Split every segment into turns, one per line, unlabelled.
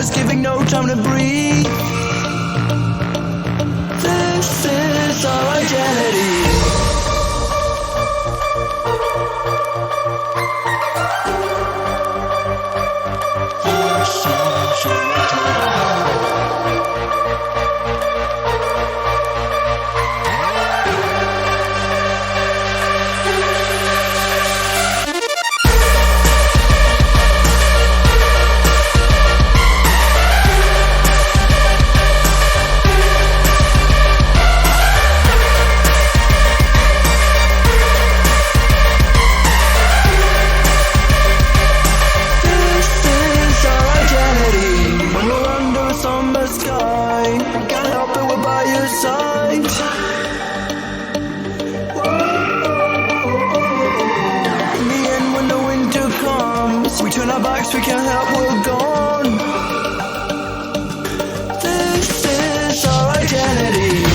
just giving no time to breathe. This is our identity. We can't help, we're gone. This is our identity.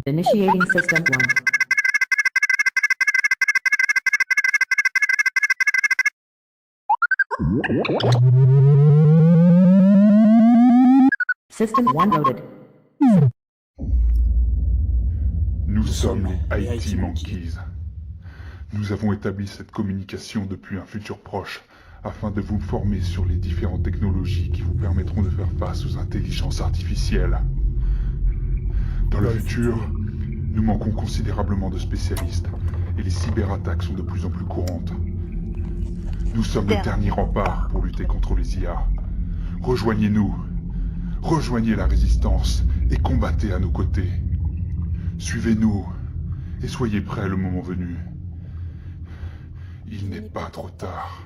Initiating System 1. System 1 loaded.
Nous sommes les Haïti Monkeys. Nous avons établi cette communication depuis un futur proche afin de vous former sur les différentes technologies qui vous permettront de faire face aux intelligences artificielles. Dans le futur, nous manquons considérablement de spécialistes et les cyberattaques sont de plus en plus courantes. Nous sommes le dernier rempart pour lutter contre les IA. Rejoignez-nous, rejoignez la résistance et combattez à nos côtés. Suivez-nous et soyez prêts le moment venu. Il n'est pas trop tard.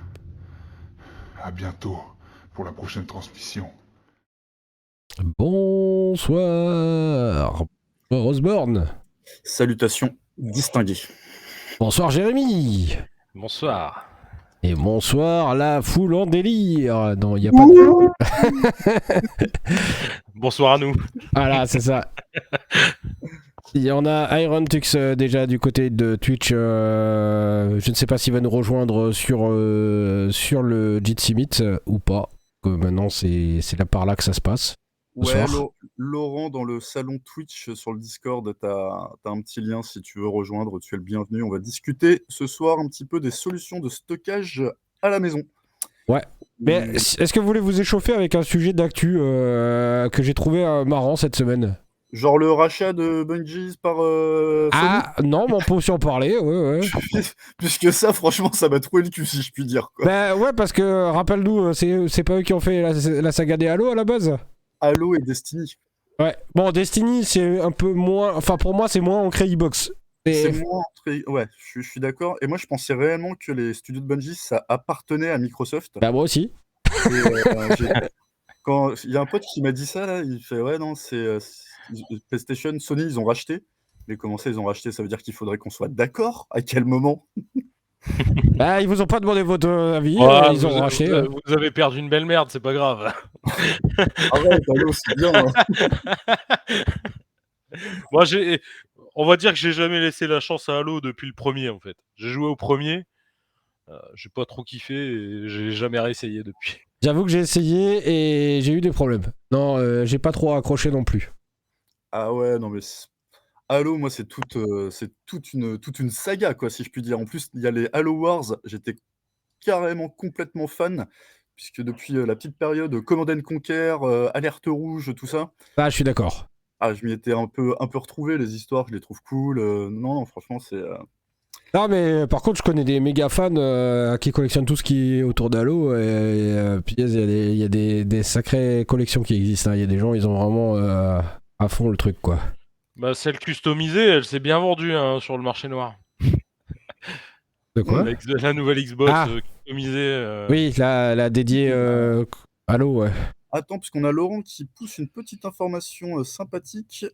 À bientôt pour la prochaine transmission.
Bonsoir, Roseborn.
Salutations distinguées.
Bonsoir, Jérémy.
Bonsoir.
Et bonsoir, la foule en délire. Non, il n'y a pas de...
Bonsoir à nous.
Voilà, c'est ça. Il y en a Iron Tux déjà du côté de Twitch. Je ne sais pas s'il va nous rejoindre sur le Jitsi Meet ou pas. Maintenant, c'est là par là que ça se passe.
Ouais, Laurent, dans le salon Twitch sur le Discord, t'as un petit lien si tu veux rejoindre, tu es le bienvenu. On va discuter ce soir un petit peu des solutions de stockage à la maison.
Ouais, mais est-ce que vous voulez vous échauffer avec un sujet d'actu que j'ai trouvé marrant cette semaine?
Genre le rachat de Bungie par Sony.
Ah non, mais on peut aussi en parler, ouais.
Puisque ça, franchement, ça m'a trouvé le cul, si je puis dire, quoi.
Bah ouais, parce que, rappelle-nous, c'est pas eux qui ont fait la saga des Halo à la base?
Halo et Destiny.
Ouais, bon, Destiny, c'est un peu moins... Enfin, pour moi, c'est moins ancré e-box.
C'est moins ancré... Ouais, je suis d'accord. Et moi, je pensais réellement que les studios de Bungie, ça appartenait à Microsoft.
Bah moi aussi.
Et, quand il y a un pote qui m'a dit ça, là, il fait « Ouais, non, c'est... PlayStation, Sony, ils ont racheté. » Mais comment ça, ils ont racheté? Ça veut dire qu'il faudrait qu'on soit d'accord? À quel moment?
Bah, ils vous ont pas demandé votre avis, ils ont racheté.
Vous avez perdu une belle merde, c'est pas grave.
Arrête, Halo, c'est bien.
Moi, on va dire que j'ai jamais laissé la chance à Halo depuis le premier, en fait. J'ai joué au premier, j'ai pas trop kiffé et j'ai jamais réessayé depuis.
J'avoue que j'ai essayé et j'ai eu des problèmes. Non, j'ai pas trop accroché non plus.
Ah ouais, non mais... Halo, moi, c'est toute une saga, quoi, si je puis dire. En plus, il y a les Halo Wars, j'étais carrément complètement fan, puisque depuis la petite période Command & Conquer, Alerte Rouge, tout ça.
Ah, je suis d'accord.
je m'y étais un peu retrouvé, les histoires, je les trouve cool. Non, franchement, c'est.
Non, mais par contre, je connais des méga fans qui collectionnent tout ce qui est autour d'Halo. Puis il y a des sacrées collections qui existent, hein. Il y a des gens, ils ont vraiment à fond le truc, quoi.
Bah, celle customisée, elle s'est bien vendue hein, sur le marché noir.
De quoi?
La nouvelle Xbox
Ah.
customisée.
Oui, la dédiée Halo, ouais.
Attends, puisqu'on a Laurent qui pousse une petite information sympathique.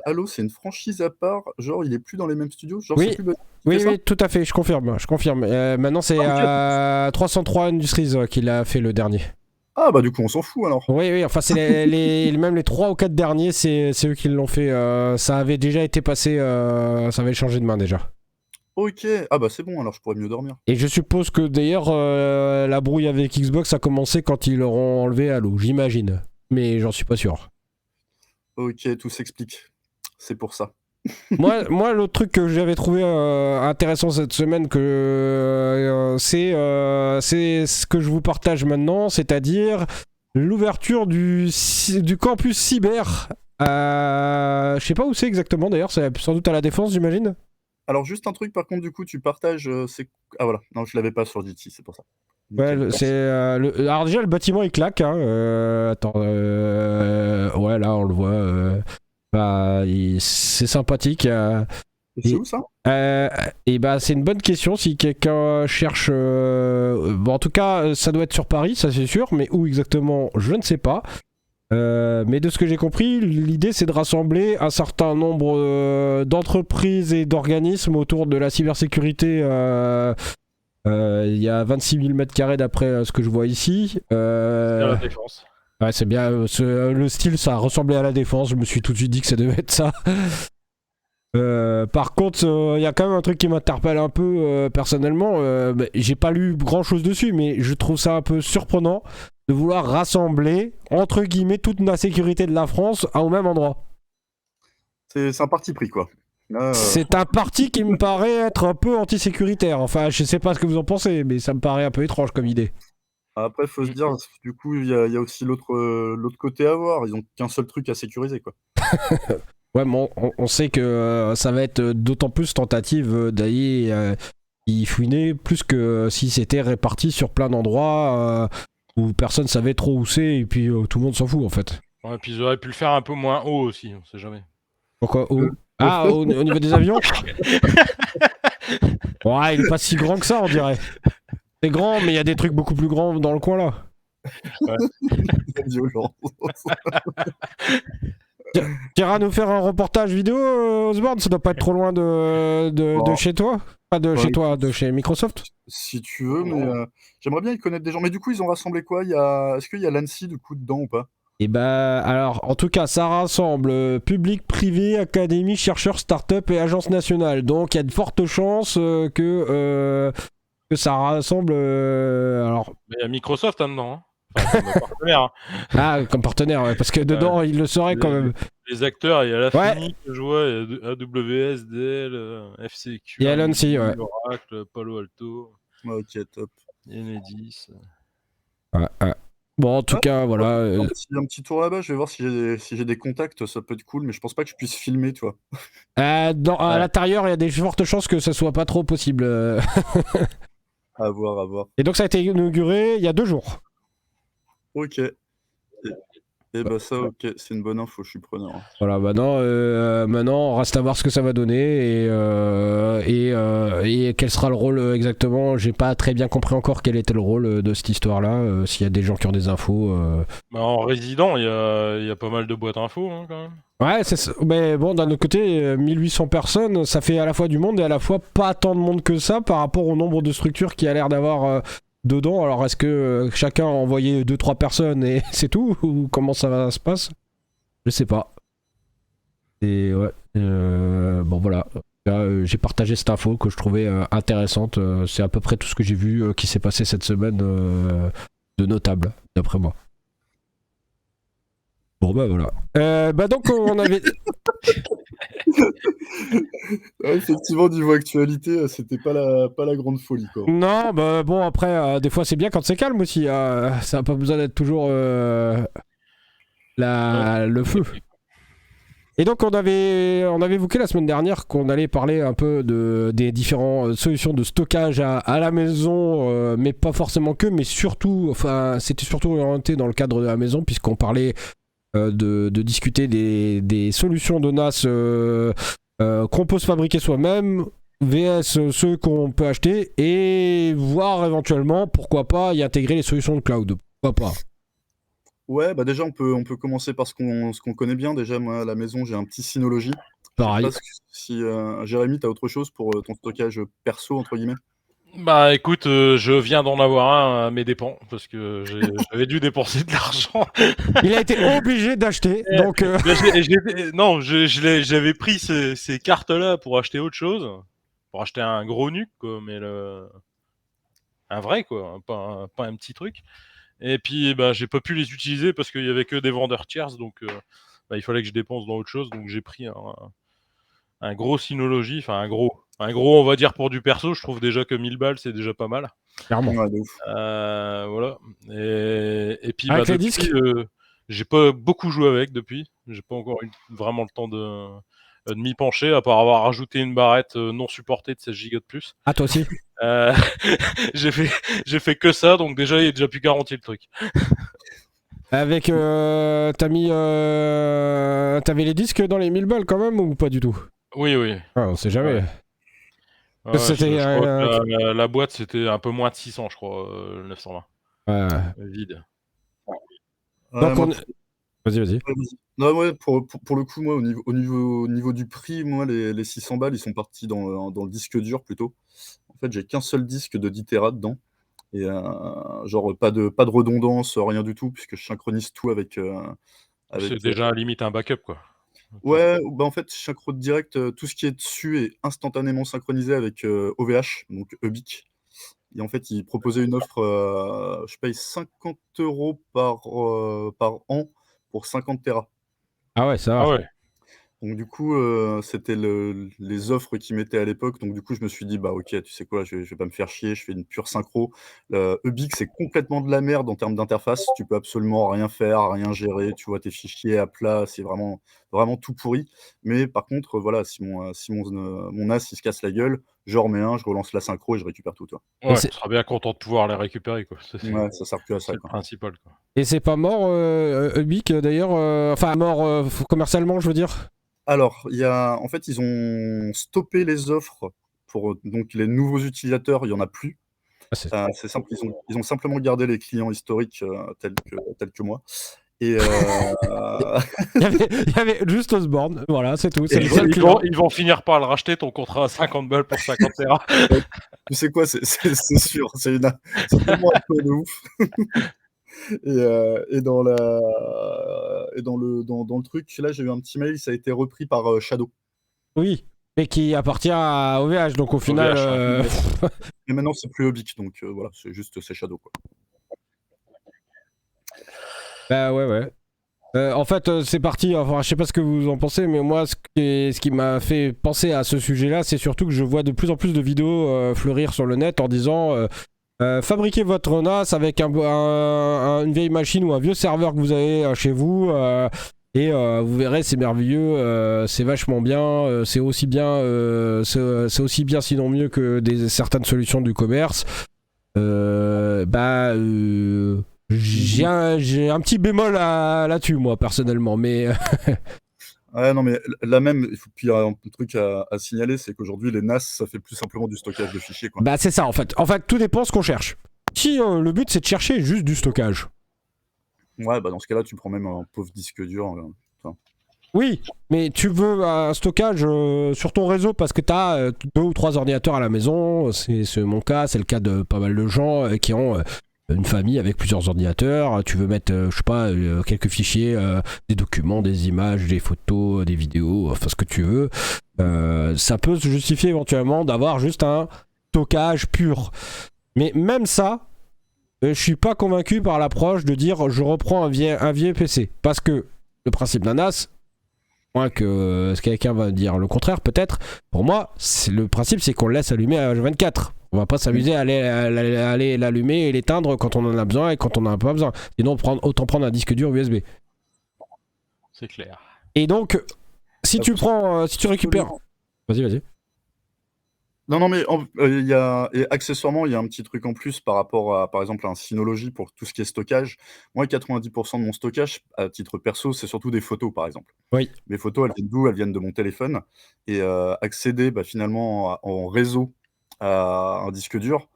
Halo, c'est une franchise à part. Genre, il est plus dans les mêmes studios. Genre,
Oui.
c'est plus
Oui,
ça
oui, tout à fait, je confirme. Maintenant, c'est
Ah,
303 Industries qui l'a fait le dernier.
Ah, bah, du coup, on s'en fout alors.
Oui, enfin, c'est même les 3 ou 4 derniers, c'est eux qui l'ont fait. Ça avait déjà été passé, ça avait changé de main déjà.
Ok, ah, bah, c'est bon, alors je pourrais mieux dormir.
Et je suppose que d'ailleurs, la brouille avec Xbox a commencé quand ils l'auront enlevé Halo, j'imagine. Mais j'en suis pas sûr.
Ok, tout s'explique. C'est pour ça.
Moi, l'autre truc que j'avais trouvé intéressant cette semaine, c'est ce que je vous partage maintenant, c'est-à-dire l'ouverture du campus cyber. Je sais pas où c'est exactement d'ailleurs, c'est sans doute à la Défense, j'imagine.
Alors, juste un truc, par contre, du coup, tu partages. Ah, voilà, non, je l'avais pas sur DT, c'est pour ça.
Ouais,
Nickel.
c'est alors déjà le bâtiment il claque. Hein, attends, ouais là on le voit. Bah, c'est sympathique.
Et c'est où ça?
Et bah c'est une bonne question si quelqu'un cherche. Bon en tout cas ça doit être sur Paris, ça c'est sûr, mais où exactement je ne sais pas. Mais de ce que j'ai compris, l'idée c'est de rassembler un certain nombre d'entreprises et d'organismes autour de la cybersécurité. Il y a 26 000 m² d'après ce que je vois ici.
C'est à la Défense.
Ouais, c'est bien. Le style, ça ressemblait à la Défense. Je me suis tout de suite dit que ça devait être ça. Par contre, il y a quand même un truc qui m'interpelle un peu personnellement. Bah, j'ai pas lu grand chose dessus, mais je trouve ça un peu surprenant de vouloir rassembler, entre guillemets, toute la sécurité de la France au même endroit.
C'est un parti pris, quoi. Là,
C'est un parti qui me paraît être un peu antisécuritaire. Enfin, je sais pas ce que vous en pensez, mais ça me paraît un peu étrange comme idée.
Après, faut se dire, du coup, il y a aussi l'autre côté à voir. Ils ont qu'un seul truc à sécuriser, quoi.
Ouais, mais on sait que ça va être d'autant plus tentative d'aller y fouiner, plus que si c'était réparti sur plein d'endroits où personne savait trop où c'est, et puis tout le monde s'en fout en fait.
Ouais, puis ils auraient pu le faire un peu moins haut aussi, on sait jamais.
Pourquoi où Ah, au niveau des avions. Ouais, il est pas si grand que ça, on dirait. C'est grand, mais il y a des trucs beaucoup plus grands dans le coin là.
C'est violent.
Tu iras nous faire un reportage vidéo, Osborne? Ça doit pas être trop loin de chez toi? Pas de chez toi, de chez Microsoft?
Si tu veux, mais j'aimerais bien y connaître des gens. Mais du coup, ils ont rassemblé quoi? Est-ce qu'il y a l'ANSI, du coup, dedans ou pas?
Et bah, alors, en tout cas, ça rassemble public, privé, académie, chercheurs, start-up et agences nationales. Donc, il y a de fortes chances que ça rassemble. Alors,
Mais il y a Microsoft là-dedans. Hein. Enfin, comme partenaire. Hein.
ah, comme partenaire, ouais, parce que dedans, il le saurait quand même.
Les acteurs, il y a la
Ouais.
FINI que je vois, il y a AWS, Dell, FCQ,
Il y a l'ANSI, ouais.
Oracle, Palo Alto,
Ok, top.
Enedis.
Ouais. Bon, en tout cas, voilà.
Un petit tour là-bas, je vais voir si j'ai des contacts, ça peut être cool, mais je pense pas que je puisse filmer, tu vois.
À
Ouais.
l'intérieur, il y a des fortes chances que ça soit pas trop possible.
À voir, à voir.
Et donc, ça a été inauguré il y a 2 jours.
Ok. Et bah ça, ok, c'est une bonne info, je suis preneur.
Voilà, maintenant, on reste à voir ce que ça va donner et quel sera le rôle exactement. J'ai pas très bien compris encore quel était le rôle de cette histoire-là. S'il y a des gens qui ont des infos.
Bah, en résident, il y a pas mal de boîtes infos hein, quand même.
Ouais, c'est ça. Mais bon, d'un autre côté, 1800 personnes, ça fait à la fois du monde et à la fois pas tant de monde que ça par rapport au nombre de structures qu'il y a l'air d'avoir dedans. Alors, est-ce que chacun a envoyé 2-3 personnes et c'est tout? Ou comment ça se passe? Je sais pas. Et ouais. Bon, voilà. Là, j'ai partagé cette info que je trouvais intéressante. C'est à peu près tout ce que j'ai vu qui s'est passé cette semaine de notable, d'après moi. Bon, bah voilà. Bah donc, on avait.
Ouais, effectivement, niveau actualité, c'était pas la grande folie, quoi.
Non, bah bon, après, des fois c'est bien quand c'est calme aussi. Ça n'a pas besoin d'être toujours le feu. Et donc on avait évoqué la semaine dernière qu'on allait parler un peu des différentes solutions de stockage à la maison, mais pas forcément que, mais surtout, enfin c'était surtout orienté dans le cadre de la maison puisqu'on parlait de discuter des solutions de NAS qu'on peut se fabriquer soi-même, VS ceux qu'on peut acheter, et voir éventuellement, pourquoi pas, y intégrer les solutions de cloud. Pourquoi pas.
Ouais, bah déjà, on peut commencer par ce qu'on connaît bien. Déjà, moi, à la maison, j'ai un petit Synology. Je sais
Pareil.
pas si Jérémy, tu as autre chose pour ton stockage perso, entre guillemets.
Bah écoute, je viens d'en avoir un à mes dépens parce que j'avais dû dépenser de l'argent.
Il a été obligé d'acheter, donc...
Là, non, j'avais pris ces cartes-là pour acheter autre chose, pour acheter un gros nuque, quoi, mais un vrai, quoi, pas un petit truc. Et puis, bah, j'ai pas pu les utiliser parce qu'il y avait que des vendeurs tiers, donc bah, il fallait que je dépense dans autre chose, donc j'ai pris un gros Synology, enfin un gros, on va dire pour du perso. Je trouve déjà que 1000 balles, c'est déjà pas mal.
Clairement.
Ouais, de ouf.
Voilà. Et puis,
Avec
bah,
les
depuis,
disques
j'ai pas beaucoup joué avec depuis. J'ai pas encore eu vraiment le temps de m'y pencher, à part avoir rajouté une barrette non supportée de 16 Go de plus.
Ah, toi aussi.
Euh, j'ai fait que ça, donc déjà, il est déjà plus garanti le truc.
Avec... t'avais les disques dans les 1000 balles quand même, ou pas du tout?
Oui, oui.
Ah, on sait jamais.
Ouais. Ouais,
C'était...
je crois que la boîte, c'était un peu moins de 600, je crois, le 920. Vide.
Donc
moi,
on... Vas-y.
ouais, vas-y. Non, ouais, pour le coup, moi, au niveau du prix, moi, les 600 balles, ils sont partis dans le disque dur plutôt. En fait, j'ai qu'un seul disque de 10 Tera dedans. Et genre, pas de redondance, rien du tout, puisque je synchronise tout avec.
C'est déjà limite un backup, quoi.
Ouais, bah en fait, Syncro Direct, tout ce qui est dessus est instantanément synchronisé avec OVH, donc Ubique. Et en fait, ils proposaient une offre, je paye 50 € par an pour 50 Tera.
Ah ouais, ça va.
Ah ouais.
Donc du coup, c'était les offres qu'ils mettaient à l'époque. Donc du coup, je me suis dit: «Bah OK, tu sais quoi? Je vais pas me faire chier, je fais une pure synchro». Ubique, c'est complètement de la merde en termes d'interface. Tu peux absolument rien faire, rien gérer. Tu vois tes fichiers à plat, c'est vraiment vraiment tout pourri. Mais par contre, voilà, si mon NAS, il se casse la gueule, je remets un, je relance la synchro et je récupère tout, tu vois?
Ouais,
c'est-
tu seras bien content de pouvoir les récupérer, quoi. Ça,
Ouais, ça sert plus à
c'est
ça,
le
quoi.
principal, quoi.
Et c'est pas mort, Ubique, d'ailleurs, enfin mort commercialement, je veux dire.
Alors, en fait, ils ont stoppé les offres pour, donc les nouveaux utilisateurs, il y en a plus.
Ah, c'est...
C'est simple, ils ont simplement gardé les clients historiques, tels que moi et
il y avait juste Osborne, voilà, c'est tout. C'est le
Et
seul client.
Ils vont finir par le racheter, ton contrat à 50 balles pour 50 Tera.
tu sais quoi? C'est sûr, c'est vraiment un peu de ouf et dans le truc, là, j'ai eu un petit mail, ça a été repris par, Shadow.
Oui, mais qui appartient à OVH, donc au final...
ouais.
Mais maintenant, c'est plus Ubique, donc voilà, c'est Shadow, quoi.
Bah ouais. En fait, c'est parti, enfin je sais pas ce que vous en pensez, mais moi ce qui m'a fait penser à ce sujet-là, c'est surtout que je vois de plus en plus de vidéos fleurir sur le net en disant fabriquez votre NAS avec une vieille machine ou un vieux serveur que vous avez chez vous et vous verrez, c'est merveilleux, c'est vachement bien, c'est aussi bien sinon mieux que certaines solutions du commerce. J'ai un petit bémol là-dessus, moi, personnellement, mais...
Ouais, non, mais là même, puis il y a un truc à signaler, c'est qu'aujourd'hui, les NAS, ça fait plus simplement du stockage de fichiers, quoi.
Bah, c'est ça, en fait. En fait, tout dépend ce qu'on cherche. Si le but, c'est de chercher juste du stockage.
Ouais, bah dans ce cas-là, tu prends même un pauvre disque dur.
Oui, mais tu veux un stockage sur ton réseau parce que tu as 2 ou 3 ordinateurs à la maison. C'est mon cas, c'est le cas de pas mal de gens qui ont... une famille avec plusieurs ordinateurs, tu veux mettre, je sais pas, quelques fichiers, des documents, des images, des photos, des vidéos, enfin ce que tu veux. Ça peut se justifier éventuellement d'avoir juste un stockage pur. Mais même ça, je suis pas convaincu par l'approche de dire je reprends un vieux PC. Parce que le principe d'un NAS, moins que quelqu'un va dire le contraire peut-être, pour moi, le principe c'est qu'on le laisse allumer à H24. On va pas s'amuser à aller l'allumer et l'éteindre quand on en a besoin et quand on en a pas besoin. Sinon, autant prendre un disque dur USB.
C'est clair.
Et donc, si tu prends, si tu récupères. Vas-y.
Non, mais et accessoirement, il y a un petit truc en plus par rapport à, par exemple, à un Synology pour tout ce qui est stockage. Moi, 90% de mon stockage, à titre perso, c'est surtout des photos, par exemple.
Oui.
Mes photos, elles viennent d'où? Elles viennent de mon téléphone. Et accéder finalement en réseau à un disque dur,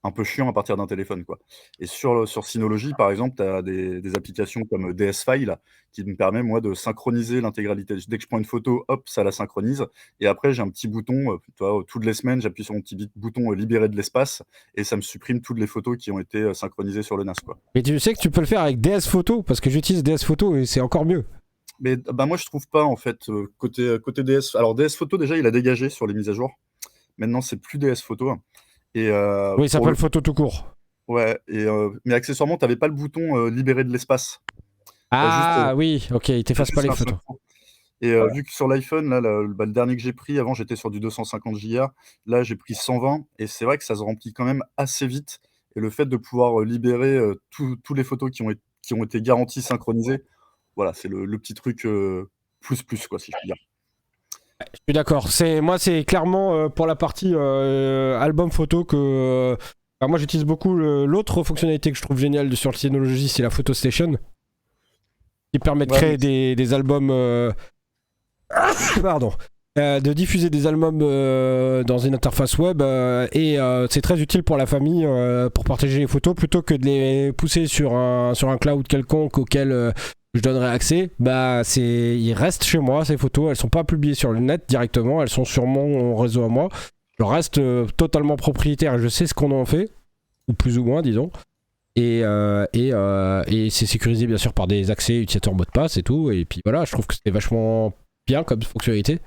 un peu chiant à partir d'un téléphone, quoi. Et sur Synology, par exemple, tu as des applications comme DS File qui me permet, moi, de synchroniser l'intégralité. Dès que je prends une photo, hop, ça la synchronise. Et après, j'ai un petit bouton, tu vois, toutes les semaines, j'appuie sur mon petit bouton libérer de l'espace et ça me supprime toutes les photos qui ont été synchronisées sur le NAS, quoi.
Mais tu sais que tu peux le faire avec DS Photo, parce que j'utilise DS Photo et c'est encore mieux.
Mais moi, je trouve pas, en fait, côté DS. Alors, DS Photo, déjà, il a dégagé sur les mises à jour. Maintenant, c'est plus DS Photo. Et,
Oui, ça s'appelle Photo tout court.
Ouais, mais accessoirement, tu n'avais pas le bouton libérer de l'espace.
Ah oui, ok, il t'efface pas les photos.
Et vu que sur l'iPhone, là, le dernier que j'ai pris, avant j'étais sur du 250 Go, là j'ai pris 120, et c'est vrai que ça se remplit quand même assez vite. Et le fait de pouvoir libérer tous les photos qui ont été garanties synchronisées, voilà, c'est le petit truc plus, quoi, si je puis dire.
Je suis d'accord. Moi, c'est clairement pour la partie album photo que. Moi, j'utilise beaucoup l'autre fonctionnalité que je trouve géniale sur le Synology, c'est la Photo Station, qui permet de créer des albums. Pardon. De diffuser des albums dans une interface web et c'est très utile pour la famille pour partager les photos plutôt que de les pousser sur un cloud quelconque auquel je donnerai accès. Ils restent chez moi, ces photos, elles sont pas publiées sur le net directement, elles sont sur mon réseau à moi. Je reste totalement propriétaire et je sais ce qu'on en fait, ou plus ou moins disons. Et c'est sécurisé bien sûr par des accès utilisateurs mot de passe et tout. Et puis voilà, je trouve que c'est vachement bien comme fonctionnalité.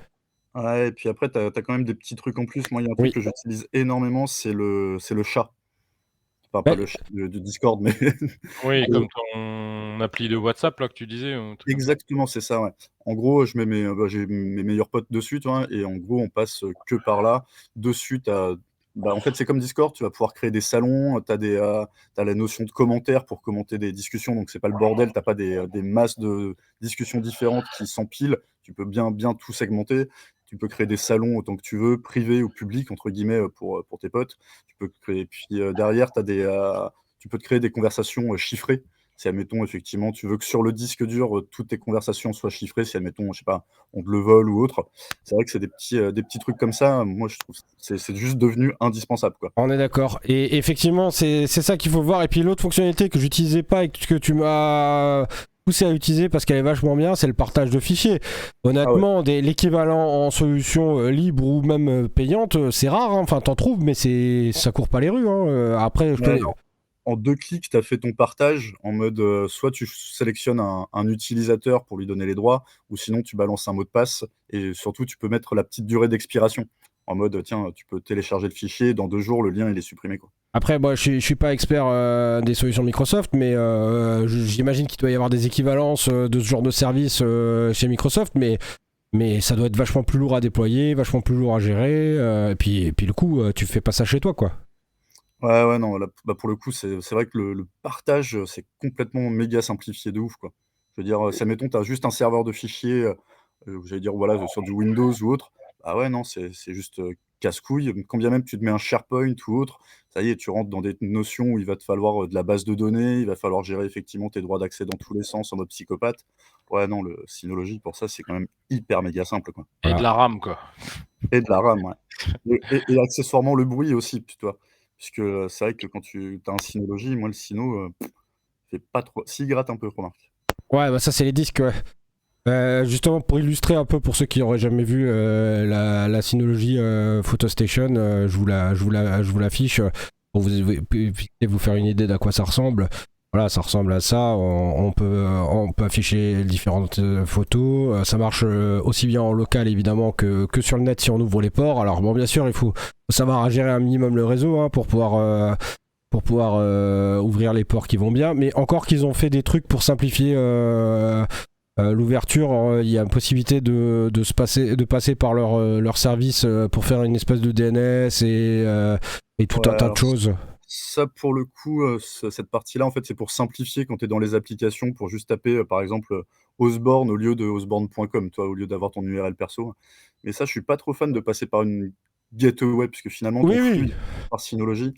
Ouais, et puis après, tu as quand même des petits trucs en plus. Moi, il y a un truc que j'utilise énormément, c'est le chat. Enfin, pas le chat du Discord, mais...
Oui, comme ton appli de WhatsApp, là, que tu disais.
Exactement, c'est ça, ouais. En gros, je mets j'ai mes meilleurs potes dessus, tu vois, et en gros, on passe que par là. Dessus, en fait, c'est comme Discord, tu vas pouvoir créer des salons, t'as la notion de commentaires pour commenter des discussions, donc c'est pas le bordel, t'as pas des masses de discussions différentes qui s'empilent, tu peux bien tout segmenter. Tu peux créer des salons autant que tu veux, privés ou publics, entre guillemets, pour tes potes. Tu peux créer, puis derrière, tu peux te créer des conversations chiffrées. Si, admettons, effectivement, tu veux que sur le disque dur, toutes tes conversations soient chiffrées, si, admettons, je sais pas, on te le vole ou autre. C'est vrai que c'est des petits trucs comme ça. Moi, je trouve que c'est juste devenu indispensable, quoi.
On est d'accord. Et effectivement, c'est ça qu'il faut voir. Et puis l'autre fonctionnalité que j'utilisais pas et que tu m'as poussé à utiliser parce qu'elle est vachement bien, c'est le partage de fichiers. Honnêtement, l'équivalent en solution libre ou même payante, c'est rare. Enfin, t'en trouves, mais ça court pas les rues. Après,
en 2 clics, tu as fait ton partage en mode soit tu sélectionnes un utilisateur pour lui donner les droits, ou sinon tu balances un mot de passe, et surtout tu peux mettre la petite durée d'expiration. En mode, tiens, tu peux télécharger le fichier, dans 2 jours, le lien il est supprimé, quoi.
Après, je suis pas expert des solutions Microsoft, mais j'imagine qu'il doit y avoir des équivalences de ce genre de service chez Microsoft, mais ça doit être vachement plus lourd à déployer, vachement plus lourd à gérer, et puis le coup, tu fais pas ça chez toi, quoi.
Ouais, non, là, pour le coup, c'est vrai que le partage, c'est complètement méga simplifié de ouf, quoi. Je veux dire, si, admettons, tu as juste un serveur de fichiers, j'allais dire, voilà, sur du Windows ou autre, ouais, non, c'est juste casse-couille. Quand bien même tu te mets un SharePoint ou autre, ça y est, tu rentres dans des notions où il va te falloir de la base de données, il va falloir gérer effectivement tes droits d'accès dans tous les sens en mode psychopathe. Ouais, non, le Synology, pour ça, c'est quand même hyper méga simple, quoi.
Et de la RAM, quoi.
Et de la RAM, ouais. Et accessoirement, le bruit aussi, tu vois. Puisque c'est vrai que quand tu as un Synology, moi, le Syno, fait pas trop... S'il gratte un peu, remarque.
Ouais, ça, c'est les disques, ouais. Justement, pour illustrer un peu pour ceux qui n'auraient jamais vu la Synology Photo Station, je vous l'affiche pour vous faire une idée d'à quoi ça ressemble. Voilà, ça ressemble à ça. On peut afficher différentes photos. Ça marche aussi bien en local évidemment que sur le net si on ouvre les ports. Alors bon, bien sûr, il faut savoir gérer un minimum le réseau pour pouvoir ouvrir les ports qui vont bien. Mais encore qu'ils ont fait des trucs pour simplifier l'ouverture, il y a une possibilité de passer par leur service pour faire une espèce de DNS et tout un tas de choses.
Ça, pour le coup, cette partie-là, en fait, c'est pour simplifier quand tu es dans les applications, pour juste taper, par exemple, Osborne au lieu de osborne.com, toi, au lieu d'avoir ton URL perso. Mais ça, je suis pas trop fan de passer par une gateway, puisque finalement, ton
Oui,
flux,
oui.
il est par Synology.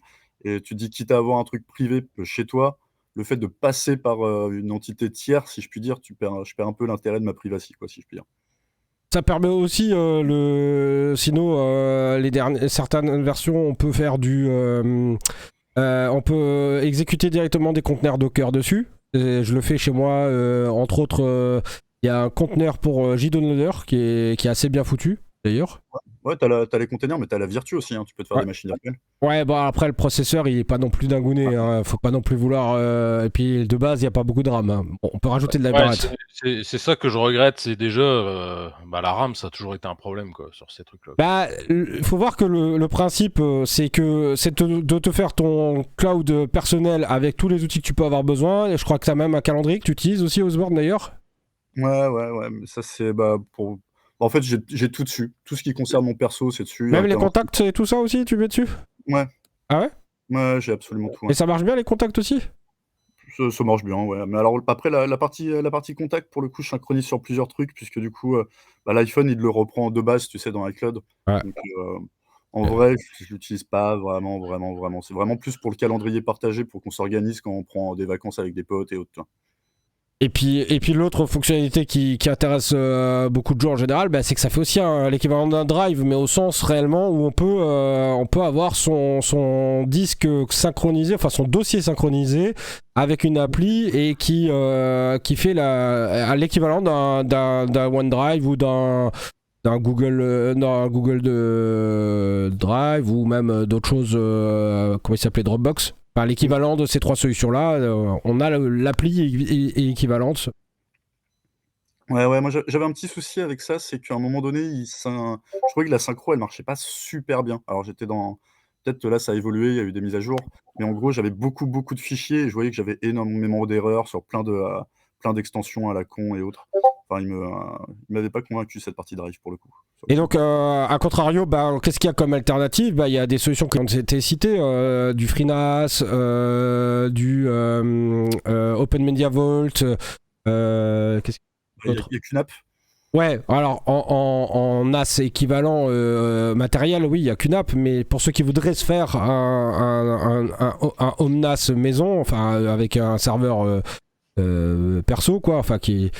Et tu dis, quitte à avoir un truc privé chez toi, le fait de passer par une entité tierce, si je puis dire, je perds un peu l'intérêt de ma privacy, quoi, si je puis dire.
Ça permet aussi sinon certaines versions on peut faire on peut exécuter directement des conteneurs Docker dessus. Et je le fais chez moi, entre autres, il y a un conteneur pour JDownloader qui est assez bien foutu d'ailleurs.
Ouais, t'as les containers, mais t'as la Virtu aussi, hein, tu peux te faire
Ouais.
des machines virtuelles.
Ouais, bah après le processeur il est pas non plus dingouné, hein, faut pas non plus vouloir. Et puis de base il y a pas beaucoup de RAM, hein. Bon, on peut rajouter de la
Ouais,
barrette.
c'est ça que je regrette, c'est déjà la RAM, ça a toujours été un problème quoi sur ces trucs-là.
Bah, il faut voir que le principe, c'est de te faire ton cloud personnel avec tous les outils que tu peux avoir besoin. Et je crois que tu as même un calendrier que tu utilises aussi, Osborne d'ailleurs.
Ouais, mais ça, c'est pour. En fait, j'ai tout dessus. Tout ce qui concerne mon perso, c'est dessus.
Même les contacts et tout ça aussi, tu mets dessus.
Ouais,
Ah ouais?
ouais, j'ai absolument tout.
Et
Ouais.
ça marche bien les contacts aussi?
Ça marche bien, ouais. Mais alors, après, la partie contact, pour le coup, je synchronise sur plusieurs trucs, puisque du coup, l'iPhone, il le reprend de base, tu sais, dans iCloud.
Ouais.
Donc, en vrai, je l'utilise pas vraiment. C'est vraiment plus pour le calendrier partagé, pour qu'on s'organise quand on prend des vacances avec des potes et autres. Tu vois.
Et puis l'autre fonctionnalité qui intéresse beaucoup de gens en général, bah, c'est que ça fait aussi l'équivalent d'un drive, mais au sens réellement où on peut avoir son disque synchronisé, enfin son dossier synchronisé avec une appli et qui fait l'équivalent d'un OneDrive ou d'un Google Drive ou même d'autres choses, comment il s'appelait, Dropbox. Enfin, l'équivalent de ces trois solutions-là, on a l'appli est équivalente.
Ouais, moi j'avais un petit souci avec ça, c'est qu'à un moment donné, je trouvais que la synchro, elle marchait pas super bien. Alors j'étais dans. Peut-être que là, ça a évolué, il y a eu des mises à jour. Mais en gros, j'avais beaucoup de fichiers et je voyais que j'avais énormément d'erreurs sur plein d'extensions à la con et autres. Enfin, il m'avait pas convaincu cette partie Drive pour le coup.
Et donc, à contrario, bah, qu'est-ce qu'il y a comme alternative? Bah, il y a des solutions qui ont été citées, du FreeNAS, du Open Media Vault. Qu'est-ce
Il y a QNAP.
Ouais, alors en NAS équivalent matériel, oui, il y a QNAP, mais pour ceux qui voudraient se faire un home NAS maison, enfin avec un serveur perso, quoi, enfin qui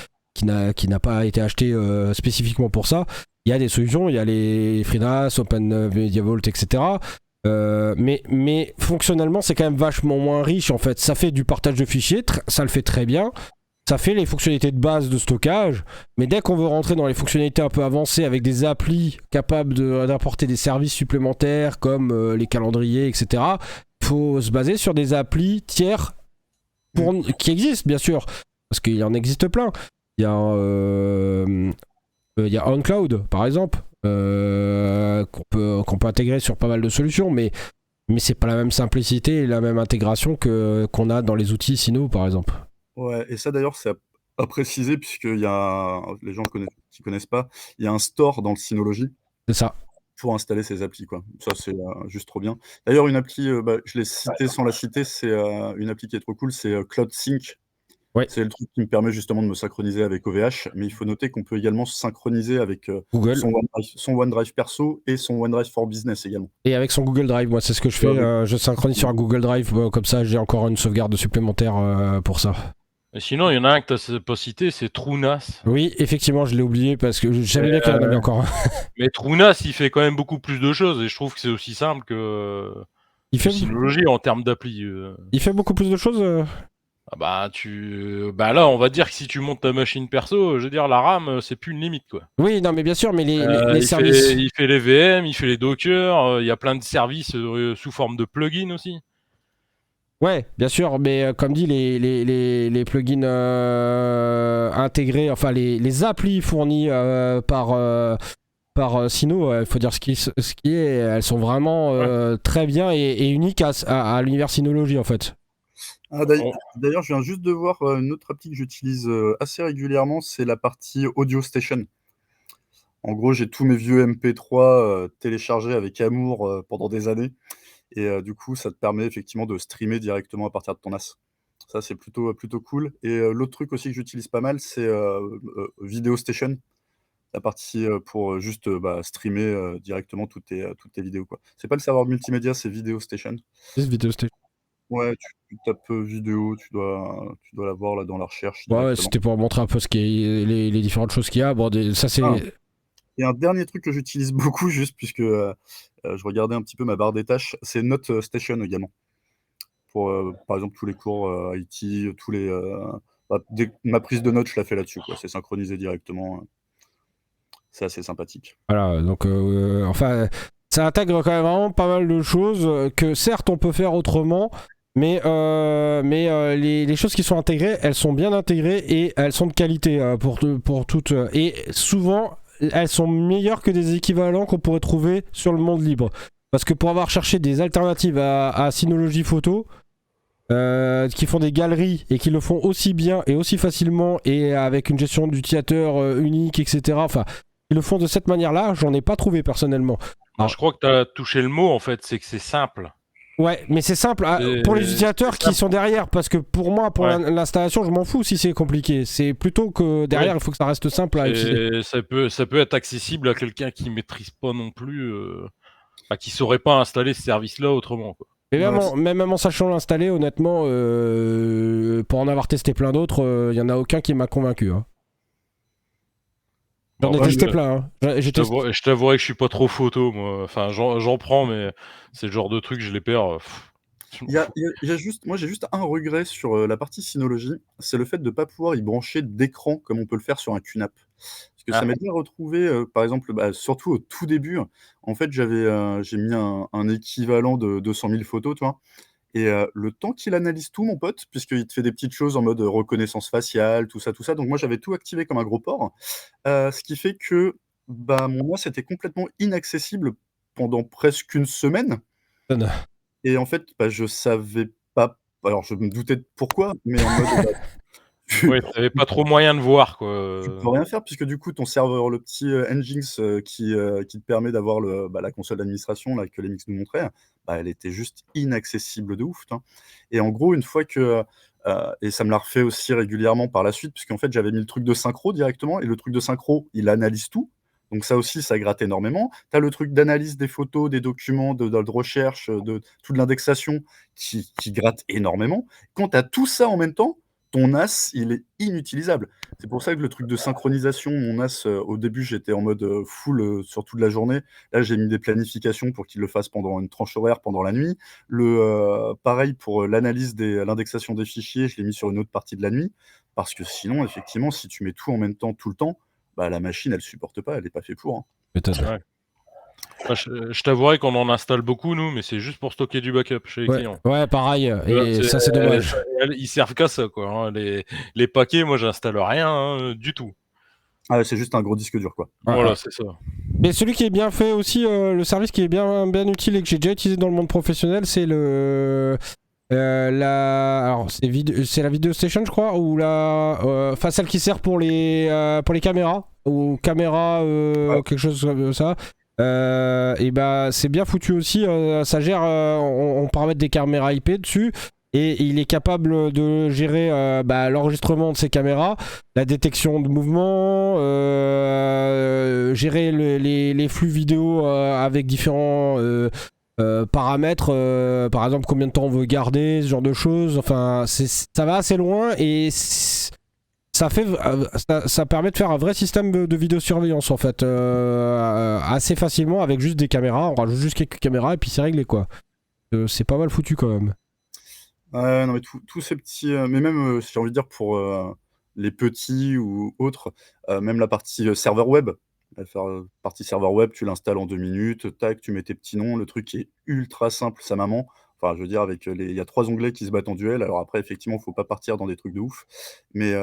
n'a pas été acheté spécifiquement pour ça, il y a des solutions, il y a les FreeNAS, Open Media Vault, etc. Mais fonctionnellement, c'est quand même vachement moins riche en fait. Ça fait du partage de fichiers, ça le fait très bien. Ça fait les fonctionnalités de base de stockage, mais dès qu'on veut rentrer dans les fonctionnalités un peu avancées avec des applis capables d'apporter des services supplémentaires comme les calendriers, etc., il faut se baser sur des applis tiers qui existent, bien sûr, parce qu'il en existe plein. Il y a OnCloud, par exemple, qu'on peut intégrer sur pas mal de solutions, mais c'est pas la même simplicité et la même intégration qu'on a dans les outils Sino, par exemple.
Ouais, et ça d'ailleurs, c'est à préciser, puisqu'il y a, les gens qui connaissent pas, il y a un store dans le Synology
C'est ça.
pour installer ces applis, quoi. Ça, c'est juste trop bien. D'ailleurs, une appli, je l'ai citée sans la citer, c'est une appli qui est trop cool, c'est Cloud Sync.
Ouais.
C'est le truc qui me permet justement de me synchroniser avec OVH, mais il faut noter qu'on peut également se synchroniser avec
Google.
son OneDrive perso et son OneDrive for Business également.
Et avec son Google Drive, moi c'est ce que je fais, je synchronise sur un Google Drive, comme ça j'ai encore une sauvegarde supplémentaire pour ça.
Et sinon, il y en a un que tu pas cité, c'est TrueNAS.
Oui, effectivement, je l'ai oublié parce que j'aimais bien qu'il y en avait encore un.
Mais TrueNAS, il fait quand même beaucoup plus de choses et je trouve que c'est aussi simple que
Il fait,
Synology en termes d'appli.
il fait beaucoup plus de choses
Ah bah là, on va dire que si tu montes ta machine perso, je veux dire, la RAM, c'est plus une limite, quoi.
Oui, non, mais bien sûr, mais les services.
Il fait les VM, il fait les Docker, il y a plein de services sous forme de plugins aussi.
Ouais, bien sûr, mais comme dit, les plugins intégrés, enfin les applis fournis par Sino, il faut dire ce qui est, elles sont vraiment très bien et uniques à l'univers Synology en fait.
D'ailleurs, je viens juste de voir une autre appli que j'utilise assez régulièrement, c'est la partie Audio Station. En gros, j'ai tous mes vieux MP3 téléchargés avec amour pendant des années. et du coup, ça te permet effectivement de streamer directement à partir de ton NAS. Ça, c'est plutôt cool et l'autre truc aussi que j'utilise pas mal, c'est, Video Station, la partie, pour, juste, streamer, directement toutes tes vidéos, quoi. C'est pas le serveur multimédia, c'est Video Station.
This video station.
Ouais, tu tapes, vidéo, tu dois l'avoir là dans la recherche
Ouais,
directement.
c'était pour montrer un peu les différentes choses qu'il y a. Bon, ça c'est.
Ah. Et un dernier truc que j'utilise beaucoup juste puisque, je regardais un petit peu ma barre des tâches, c'est Note Station également. Pour, par exemple, tous les cours, IT, tous les, ma prise de notes, je la fais là-dessus, quoi. C'est synchronisé directement, c'est assez sympathique.
Voilà, donc enfin, ça intègre quand même vraiment pas mal de choses que certes on peut faire autrement, mais les choses qui sont intégrées, elles sont bien intégrées et elles sont de qualité pour toutes. Et souvent, elles sont meilleures que des équivalents qu'on pourrait trouver sur le monde libre. Parce que pour avoir cherché des alternatives à Synology Photo, qui font des galeries et qui le font aussi bien et aussi facilement et avec une gestion d'utilisateur unique, etc. Enfin, ils le font de cette manière-là, j'en ai pas trouvé personnellement.
Non, je crois que tu as touché le mot en fait, c'est que c'est simple.
Ouais, mais c'est simple pour les utilisateurs qui sont derrière, parce que pour moi, pour l'installation, je m'en fous si c'est compliqué. C'est plutôt que derrière, il faut que ça reste simple à utiliser.
Ça peut être accessible à quelqu'un qui maîtrise pas non plus, qui saurait pas installer ce service-là autrement, quoi.
Mais même en sachant l'installer, honnêtement, pour en avoir testé plein d'autres, il y en a aucun qui m'a convaincu. Hein. J'en ai testé plein. Hein.
Je t'avouerai que je suis pas trop photo, moi. Enfin, j'en prends, mais c'est le genre de truc, je les perds.
Il y a juste, moi j'ai juste un regret sur la partie Synology, c'est le fait de ne pas pouvoir y brancher d'écran comme on peut le faire sur un QNAP. Parce que ça m'est déjà retrouvé, par exemple, surtout au tout début, en fait j'ai mis un équivalent de 200 000 photos, tu vois. Et le temps qu'il analyse tout, mon pote, puisqu'il te fait des petites choses en mode reconnaissance faciale, tout ça, donc moi j'avais tout activé comme un gros porc. Ce qui fait que mon OS était complètement inaccessible pendant presque une semaine. Et en fait, je savais pas, alors je me doutais de pourquoi, mais en mode,
Ouais, t'avais pas trop moyen de voir, quoi.
tu peux rien faire puisque du coup ton serveur, le petit, Nginx, qui te permet d'avoir la console d'administration là que les mix nous montraient, elle était juste inaccessible de ouf, hein. Et en gros, une fois que, et ça me l'a refait aussi régulièrement par la suite, puisqu'en fait j'avais mis le truc de synchro directement et le truc de synchro, il analyse tout. Donc ça aussi, ça gratte énormément. Tu as le truc d'analyse des photos, des documents, de recherche, de toute l'indexation qui gratte énormément. Quand tu as tout ça en même temps, ton NAS, il est inutilisable. C'est pour ça que le truc de synchronisation, mon NAS, au début, j'étais en mode full sur toute la journée. Là, j'ai mis des planifications pour qu'il le fasse pendant une tranche horaire, pendant la nuit. Pareil pour l'indexation des fichiers, je l'ai mis sur une autre partie de la nuit. Parce que sinon, effectivement, si tu mets tout en même temps, tout le temps, la machine, elle supporte pas, elle est pas faite pour. Hein.
Ouais.
Je t'avouerai qu'on en installe beaucoup, nous, mais c'est juste pour stocker du backup chez les clients.
Ouais, pareil. Et ça, c'est dommage.
Ils servent qu'à ça, quoi. Hein. Les paquets, moi, j'installe rien du tout.
Ah, c'est juste un gros disque dur, quoi.
Voilà, c'est ça.
Mais celui qui est bien fait aussi, le service qui est bien utile et que j'ai déjà utilisé dans le monde professionnel, c'est le. Alors, c'est la Video Station, je crois, ou enfin celle qui sert pour les caméras, ou caméra, quelque chose comme ça. Et c'est bien foutu aussi, ça gère, on paramètre des caméras IP dessus. Et il est capable de gérer l'enregistrement de ces caméras, la détection de mouvements, gérer les flux vidéo avec différents paramètres, par exemple combien de temps on veut garder, ce genre de choses. Enfin, ça va assez loin et ça permet de faire un vrai système de vidéosurveillance en fait, assez facilement avec juste des caméras. On rajoute juste quelques caméras et puis c'est réglé quoi. C'est pas mal foutu quand même.
Non mais tous ces petits, mais même, j'ai envie de dire pour les petits ou autres, même la partie serveur web. La partie serveur web, tu l'installes en 2 minutes, tac, tu mets tes petits noms, le truc est ultra simple, sa maman. Enfin, je veux dire, avec il y a 3 onglets qui se battent en duel. Alors après, effectivement, faut pas partir dans des trucs de ouf, mais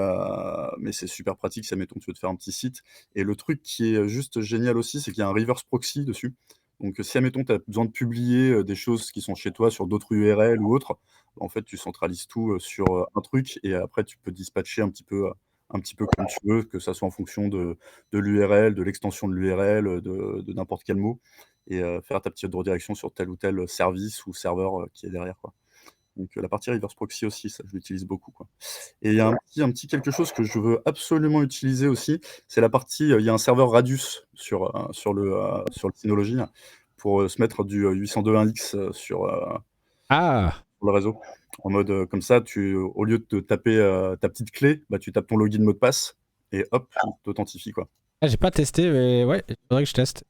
c'est super pratique si admettons tu veux te faire un petit site. Et le truc qui est juste génial aussi, c'est qu'il y a un reverse proxy dessus. Donc si admettons tu as besoin de publier des choses qui sont chez toi sur d'autres URL ou autres, en fait, tu centralises tout sur un truc et après tu peux dispatcher un petit peu comme tu veux, que ça soit en fonction de l'URL, de l'extension de l'URL, de n'importe quel mot. et faire ta petite redirection sur tel ou tel service ou serveur qui est derrière, quoi. Donc la partie reverse proxy aussi, ça je l'utilise beaucoup, quoi. Et il y a un petit quelque chose que je veux absolument utiliser aussi, c'est la partie, il y a un serveur Radius sur le Synology pour se mettre du 802.1x
Ah,
sur le réseau. En mode comme ça, au lieu de te taper ta petite clé, bah, tu tapes ton login mot de passe et hop, tu t'authentifies, quoi.
ah, j'ai pas testé, mais ouais, il faudrait que je teste.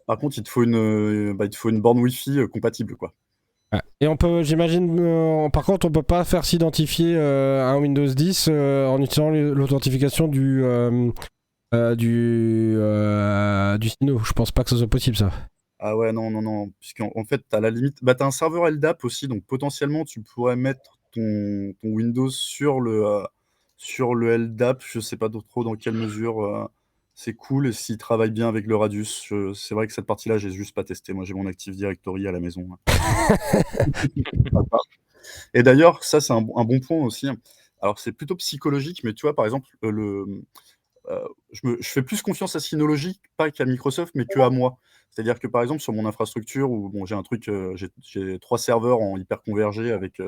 Par contre, il te faut une borne Wi-Fi compatible, quoi.
Ouais. Et on peut, j'imagine, par contre, on peut pas faire s'identifier à un Windows 10 en utilisant l'authentification du Sino. Je pense pas que ce soit possible, ça.
Ah ouais, non, puisqu'en fait, à la limite, bah, tu as un serveur LDAP aussi, donc potentiellement, tu pourrais mettre ton Windows sur le LDAP. Je sais pas trop dans quelle mesure c'est cool et s'il travaille bien avec le Radius. C'est vrai que cette partie-là, j'ai juste pas testé. Moi, j'ai mon Active Directory à la maison. Et d'ailleurs, ça, c'est un bon point aussi. Alors, c'est plutôt psychologique, mais tu vois, par exemple, je fais plus confiance à Synology, pas qu'à Microsoft, mais qu'à moi. C'est-à-dire que par exemple, sur mon infrastructure, où bon, j'ai un truc, j'ai 3 serveurs en hyper convergé avec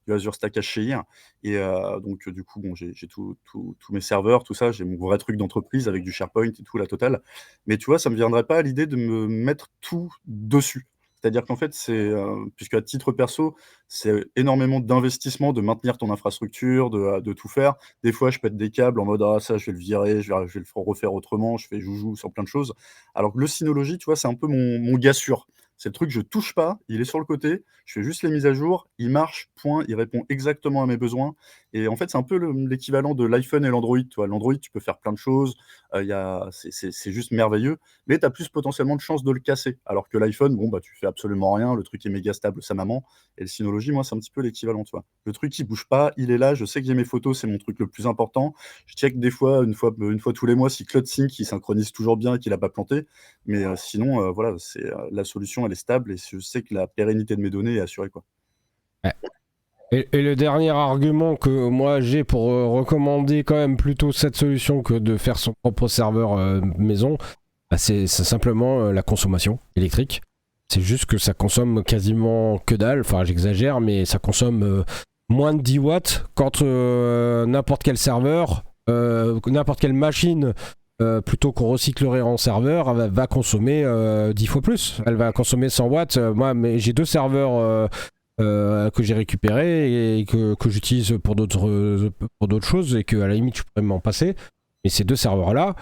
du Azure Stack HCI. Et donc, du coup, bon, j'ai tous mes serveurs, tout ça. J'ai mon vrai truc d'entreprise avec du SharePoint et tout, la totale. Mais tu vois, ça me viendrait pas à l'idée de me mettre tout dessus. C'est-à-dire qu'en fait, puisque à titre perso, c'est énormément d'investissement de maintenir ton infrastructure, de tout faire. Des fois, je pète des câbles en mode ah ça, je vais le virer, je vais le refaire autrement, je fais joujou sur plein de choses. Alors que le Synology, tu vois, c'est un peu mon gars sûr. C'est le truc, je touche pas, il est sur le côté, je fais juste les mises à jour, il marche, point, il répond exactement à mes besoins. Et en fait, c'est un peu l'équivalent de l'iPhone et l'Android. Tu vois, l'Android, tu peux faire plein de choses, c'est juste merveilleux, mais tu as plus potentiellement de chances de le casser. Alors que l'iPhone, bon, bah, tu fais absolument rien, le truc est méga stable, sa maman. Et le Synology, moi, c'est un petit peu l'équivalent, tu vois. Le truc, il bouge pas, il est là, je sais que j'ai mes photos, c'est mon truc le plus important. Je check des fois, une fois tous les mois, si CloudSync, il synchronise toujours bien et qu'il a pas planté. Mais sinon, voilà, la solution, elle est stable et je sais que la pérennité de mes données est assurée, quoi.
Ouais. Et le dernier argument que moi j'ai pour recommander quand même plutôt cette solution que de faire son propre serveur maison, bah, c'est simplement la consommation électrique. C'est juste que ça consomme quasiment que dalle, enfin j'exagère, mais ça consomme moins de 10 watts quand n'importe quel serveur, n'importe quelle machine, plutôt qu'on recyclerait en serveur, va consommer 10 fois plus. Elle va consommer 100 watts. Moi, j'ai 2 serveurs que j'ai récupérés et que j'utilise pour d'autres choses et que à la limite je pourrais m'en passer. Mais ces 2 serveurs-là,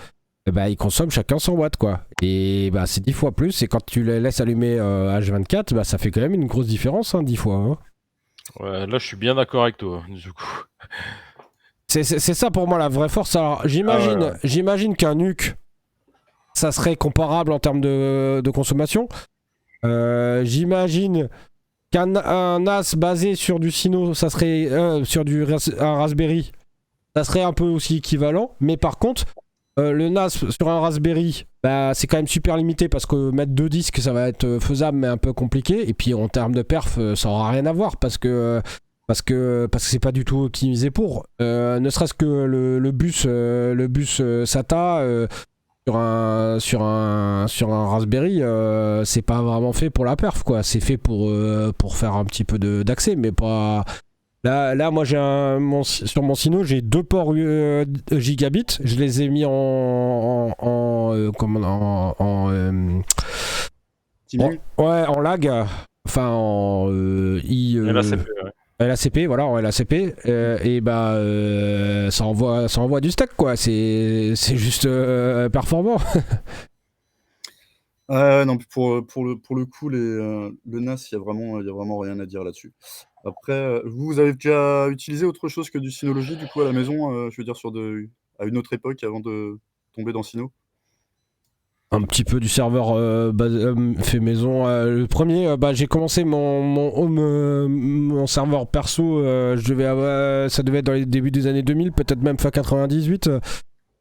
bah, ils consomment chacun 100 watts, quoi. Et bah, c'est 10 fois plus. Et quand tu les laisses allumer H24, bah, ça fait quand même une grosse différence, hein, 10 fois. Hein.
Ouais, là, je suis bien d'accord avec toi, du coup.
C'est ça pour moi la vraie force. Alors j'imagine qu'un NUC, ça serait comparable en termes de consommation. J'imagine qu'un NAS basé sur du Sino, ça serait sur un Raspberry, ça serait un peu aussi équivalent. Mais par contre, le NAS sur un Raspberry, bah, c'est quand même super limité parce que mettre 2 disques, ça va être faisable mais un peu compliqué. Et puis en termes de perf, ça aura rien à voir parce que c'est pas du tout optimisé pour. Ne serait-ce que le bus SATA sur un Raspberry, c'est pas vraiment fait pour la perf, quoi. C'est fait pour faire un petit peu d'accès, mais pas. Là, moi, sur mon Sino, j'ai 2 ports gigabits. Je les ai mis en lag. Enfin, en
LACP, ouais.
LACP, voilà, en LACP, et bah ça envoie du stack, quoi. C'est juste performant.
Non, pour le coup, le NAS, il y a vraiment rien à dire là-dessus. Après, vous avez déjà utilisé autre chose que du Synology, du coup, à la maison, je veux dire, à une autre époque, avant de tomber dans Syno?
Un petit peu du serveur fait maison. Le premier, j'ai commencé mon serveur perso, ça devait être dans les débuts des années 2000, peut-être même fin 98.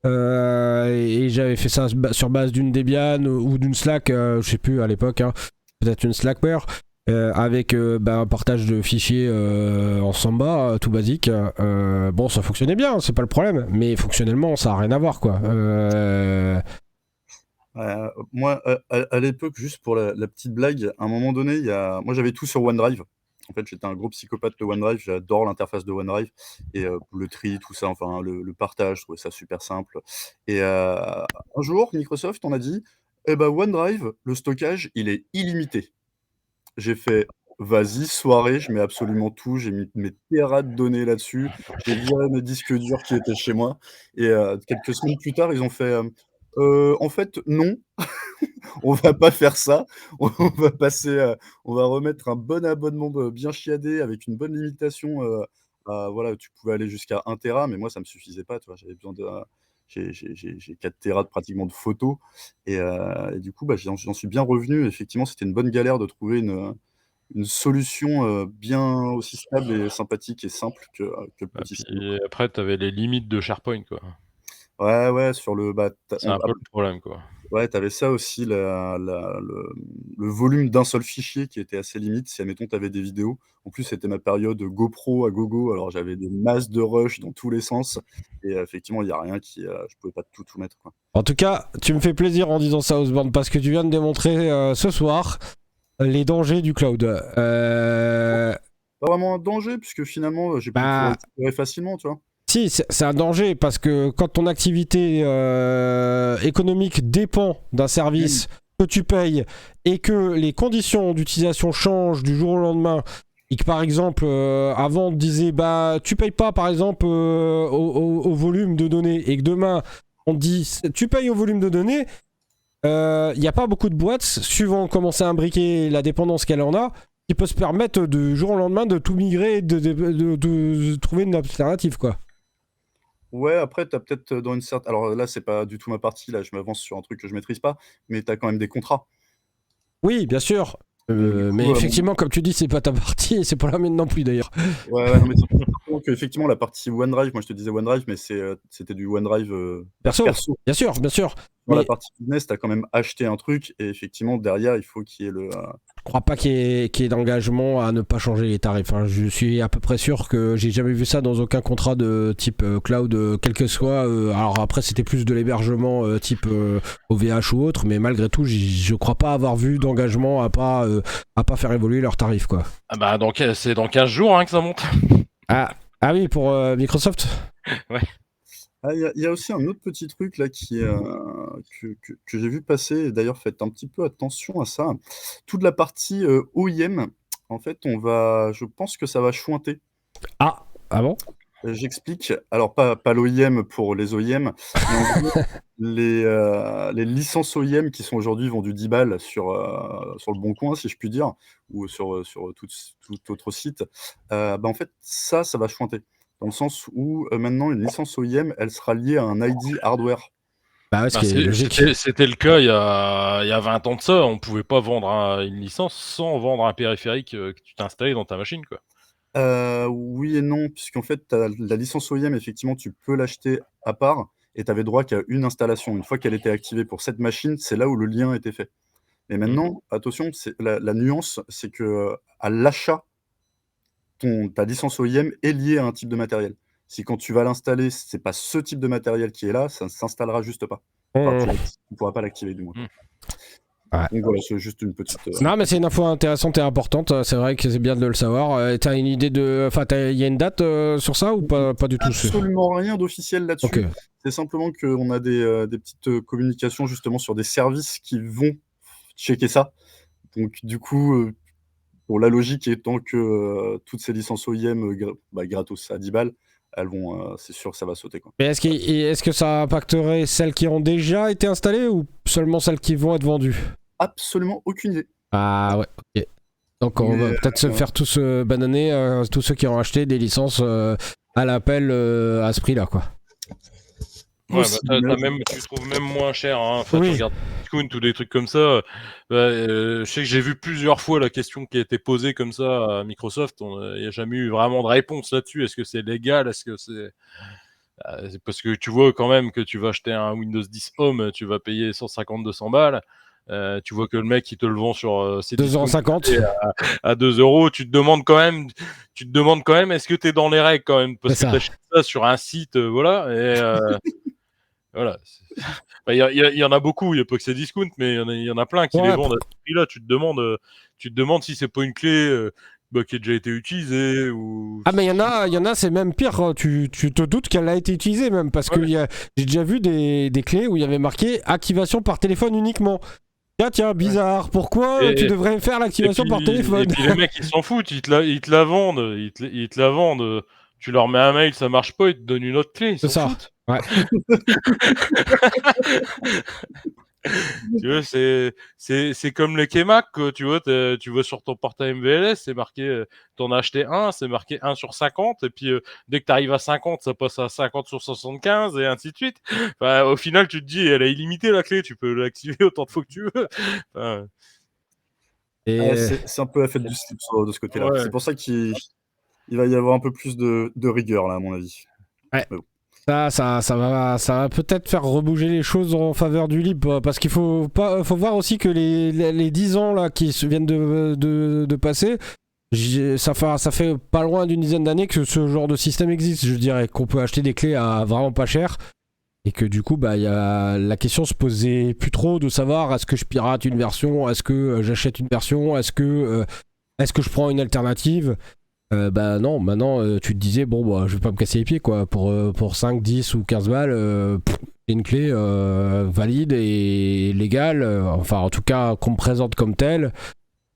Et j'avais fait ça sur base d'une Debian ou d'une Slack, je sais plus à l'époque, hein, peut-être une Slackware, avec un partage de fichiers en Samba, tout basique. Bon, ça fonctionnait bien, c'est pas le problème, mais fonctionnellement, ça a rien à voir, quoi.
Moi, à l'époque, juste pour la petite blague, à un moment donné, moi, j'avais tout sur OneDrive. En fait, j'étais un gros psychopathe de OneDrive. J'adore l'interface de OneDrive et le tri, tout ça, enfin, le partage, je trouvais ça super simple et un jour, Microsoft, on a dit: «Eh ben, OneDrive, le stockage, il est illimité». J'ai fait: «Vas-y, soirée, je mets absolument tout». J'ai mis mes téras de données là-dessus. J'ai viré mes disques durs qui étaient chez moi et quelques semaines plus tard, ils ont fait, «En fait, non, on va pas faire ça. On va passer, on va remettre un bon abonnement, bien chiadé avec une bonne limitation, voilà, tu pouvais aller jusqu'à 1 téra, mais moi ça me suffisait pas, tu vois? J'avais besoin de j'ai 4 téras de pratiquement de photos et du coup, bah, j'en suis bien revenu. Effectivement, c'était une bonne galère de trouver une solution, bien aussi stable et sympathique et simple que le
Et
petit stylo.
puis après, tu avais les limites de SharePoint, quoi.
Ouais, ouais, sur le bah, tu
C'est un peu le problème, quoi.
ouais, tu avais ça aussi, le volume d'un seul fichier qui était assez limite. Si admettons tu avais des vidéos, en plus c'était ma période GoPro à gogo, alors j'avais des masses de rush dans tous les sens et effectivement il y a rien je pouvais pas tout mettre, quoi.
En tout cas, tu me fais plaisir en disant ça, Osborne, parce que tu viens de démontrer ce soir les dangers du cloud.
Pas vraiment un danger puisque finalement, j'ai pu tout
Bah,
récupérer facilement, tu vois?
si, c'est un danger parce que quand ton activité économique dépend d'un
Mmh.
service que tu payes et que les conditions d'utilisation changent du jour au lendemain et que par exemple avant on te disait bah tu payes pas par exemple au volume de données et que demain on te dit tu payes au volume de données, il n'y a pas beaucoup de boîtes suivant comment c'est imbriqué la dépendance qu'elle en a qui peut se permettre du jour au lendemain de tout migrer et de trouver une alternative quoi.
Ouais, après tu as peut-être, dans une certaine alors là, c'est pas du tout ma partie, là, je m'avance sur un truc que je maîtrise pas, mais tu as quand même des contrats.
Oui, bien sûr.
Donc du
Mais
coup,
effectivement, comme tu dis, c'est pas ta partie et c'est pas la mienne non plus d'ailleurs.
ouais, ouais, non, mais c'est simplement qu'effectivement la partie OneDrive, moi je te disais OneDrive, mais c'était du OneDrive,
Perso,
perso.
bien sûr, bien sûr.
Dans la
Mais
partie business, tu as quand même acheté un truc et effectivement derrière, il faut qu'il y ait
je crois pas qu'il y ait d'engagement à ne pas changer les tarifs. Hein. Je suis à peu près sûr que j'ai jamais vu ça dans aucun contrat de type cloud, quel que soit. Alors après, c'était plus de l'hébergement type OVH ou autre, mais malgré tout, je crois pas avoir vu d'engagement à pas faire évoluer leurs tarifs, quoi.
Ah bah, c'est dans 15 jours hein, que ça monte.
Ah, ah oui, pour Microsoft.
Ouais.
Ah, il y a aussi un autre petit truc là qui est, que j'ai vu passer et d'ailleurs faites un petit peu attention à ça. Toute la partie, OIM, en fait, je pense que ça va chointer.
Ah, ah bon?
J'explique. Alors pas l'OIM pour les OIM, mais en gros les licences OIM qui sont aujourd'hui vendues 10 balles sur le Bon Coin, si je puis dire, ou sur tout autre site, bah, en fait ça va chointer. Dans le sens où, maintenant une licence OIM, elle sera liée à un ID hardware.
Bah ouais, ce
Bah,
qui est logique.
c'était le cas il y a 20 ans de ça. On pouvait pas vendre une licence sans vendre un périphérique que tu t'installais dans ta machine, quoi.
Oui et non, puisqu'en fait tu la licence OIM effectivement tu peux l'acheter à part et tu avais droit qu'à une installation. Une fois qu'elle était activée pour cette machine, c'est là où le lien était fait. Mais
Mmh.
maintenant, attention, c'est la nuance, c'est que, à l'achat, ta licence OIM est liée à un type de matériel. Si quand tu vas l'installer, c'est pas ce type de matériel qui est là, ça ne s'installera juste pas. Enfin,
Mmh.
tu pourras pas l'activer du moins.
Mmh.
Ouais.
Donc voilà, c'est juste une petite,
Non, mais c'est une info intéressante et importante. C'est vrai que c'est bien de le savoir. T'as une idée de. Enfin, il y a une date sur ça ou pas du tout?
absolument rien d'officiel
Ok.
là-dessus. C'est simplement qu'on a des petites, communications justement sur des services qui vont checker ça. Donc du coup, bon, la logique étant que, toutes ces licences OIM, gratos à 10 balles, elles vont, c'est sûr que ça va sauter, quoi.
Mais est-ce que ça impacterait celles qui ont déjà été installées ou seulement celles qui vont être vendues?
Absolument aucune idée.
Ah ouais, ok. Donc on va
Mais,
peut-être se faire tous bananer, tous ceux qui ont acheté des licences à l'appel à ce prix-là, quoi.
Ouais, bah,
possible,
tu trouves même moins cher, hein. Enfin, tu
Oui.
regardes Bitcoin, tous des trucs comme ça. Je sais que j'ai vu plusieurs fois la question qui a été posée comme ça à Microsoft. Il n'y a jamais eu vraiment de réponse là-dessus. Est-ce que c'est légal? Est-ce que c'est parce que tu vois quand même que tu vas acheter un Windows 10 Home, tu vas payer 150-200 balles. Tu vois que le mec il te le vend sur Cdiscount
2,50
à 2 euros. Tu te demandes quand même, est-ce que tu es dans les règles quand même? Parce
c'est
que
ça.
tu achètes ça sur un site, voilà. Voilà. Bah, il y en a beaucoup, il y a pas que Cdiscount, mais il y en a plein qui les
Ouais,
vendent à ce prix-là. Tu te demandes si c'est pas une clé, bah, qui a déjà été utilisée ou
ah mais il y en a, c'est même pire. Tu te doutes qu'elle a été utilisée même parce que
ouais
j'ai déjà vu des clés où il y avait marqué activation par téléphone uniquement. Tiens, bizarre. Pourquoi tu
et
devrais faire l'activation par
et
téléphone?
puis les mecs, ils s'en foutent, ils te la vendent, ils te la vendent, tu leur mets un mail, ça marche pas, ils te donnent une autre clé, ils
C'est
s'en
ça.
foutent.
Ouais.
Tu vois, c'est comme les Kemac, quoi, tu vois, tu vas sur ton portail MVLS, c'est marqué, tu as acheté un, c'est marqué 1 sur 50 et puis, dès que tu arrives à 50, ça passe à 50 sur 75 et ainsi de suite. Enfin, au final, tu te dis: «Elle est illimitée la clé, tu peux l'activer autant de fois que tu veux». Enfin,
Et
C'est un peu la fête du slip de ce côté-là.
ouais.
C'est pour ça qu'il va y avoir un peu plus de rigueur là, à mon avis.
ouais.
Mais bon.
Ça va peut-être faire rebouger les choses en faveur du libre parce qu'il faut voir aussi que les 10 ans là qui viennent de passer, ça fait pas loin d'une dizaine d'années que ce genre de système existe. Je dirais qu'on peut acheter des clés à vraiment pas cher et que du coup la question se posait plus trop de savoir est-ce que je pirate une version, est-ce que j'achète une version, est-ce que je prends une alternative. Bah non, maintenant tu te disais, bon, bah, je vais pas me casser les pieds quoi. Pour 5, 10 ou 15 balles, c'est une clé valide et légale, enfin en tout cas qu'on me présente comme telle.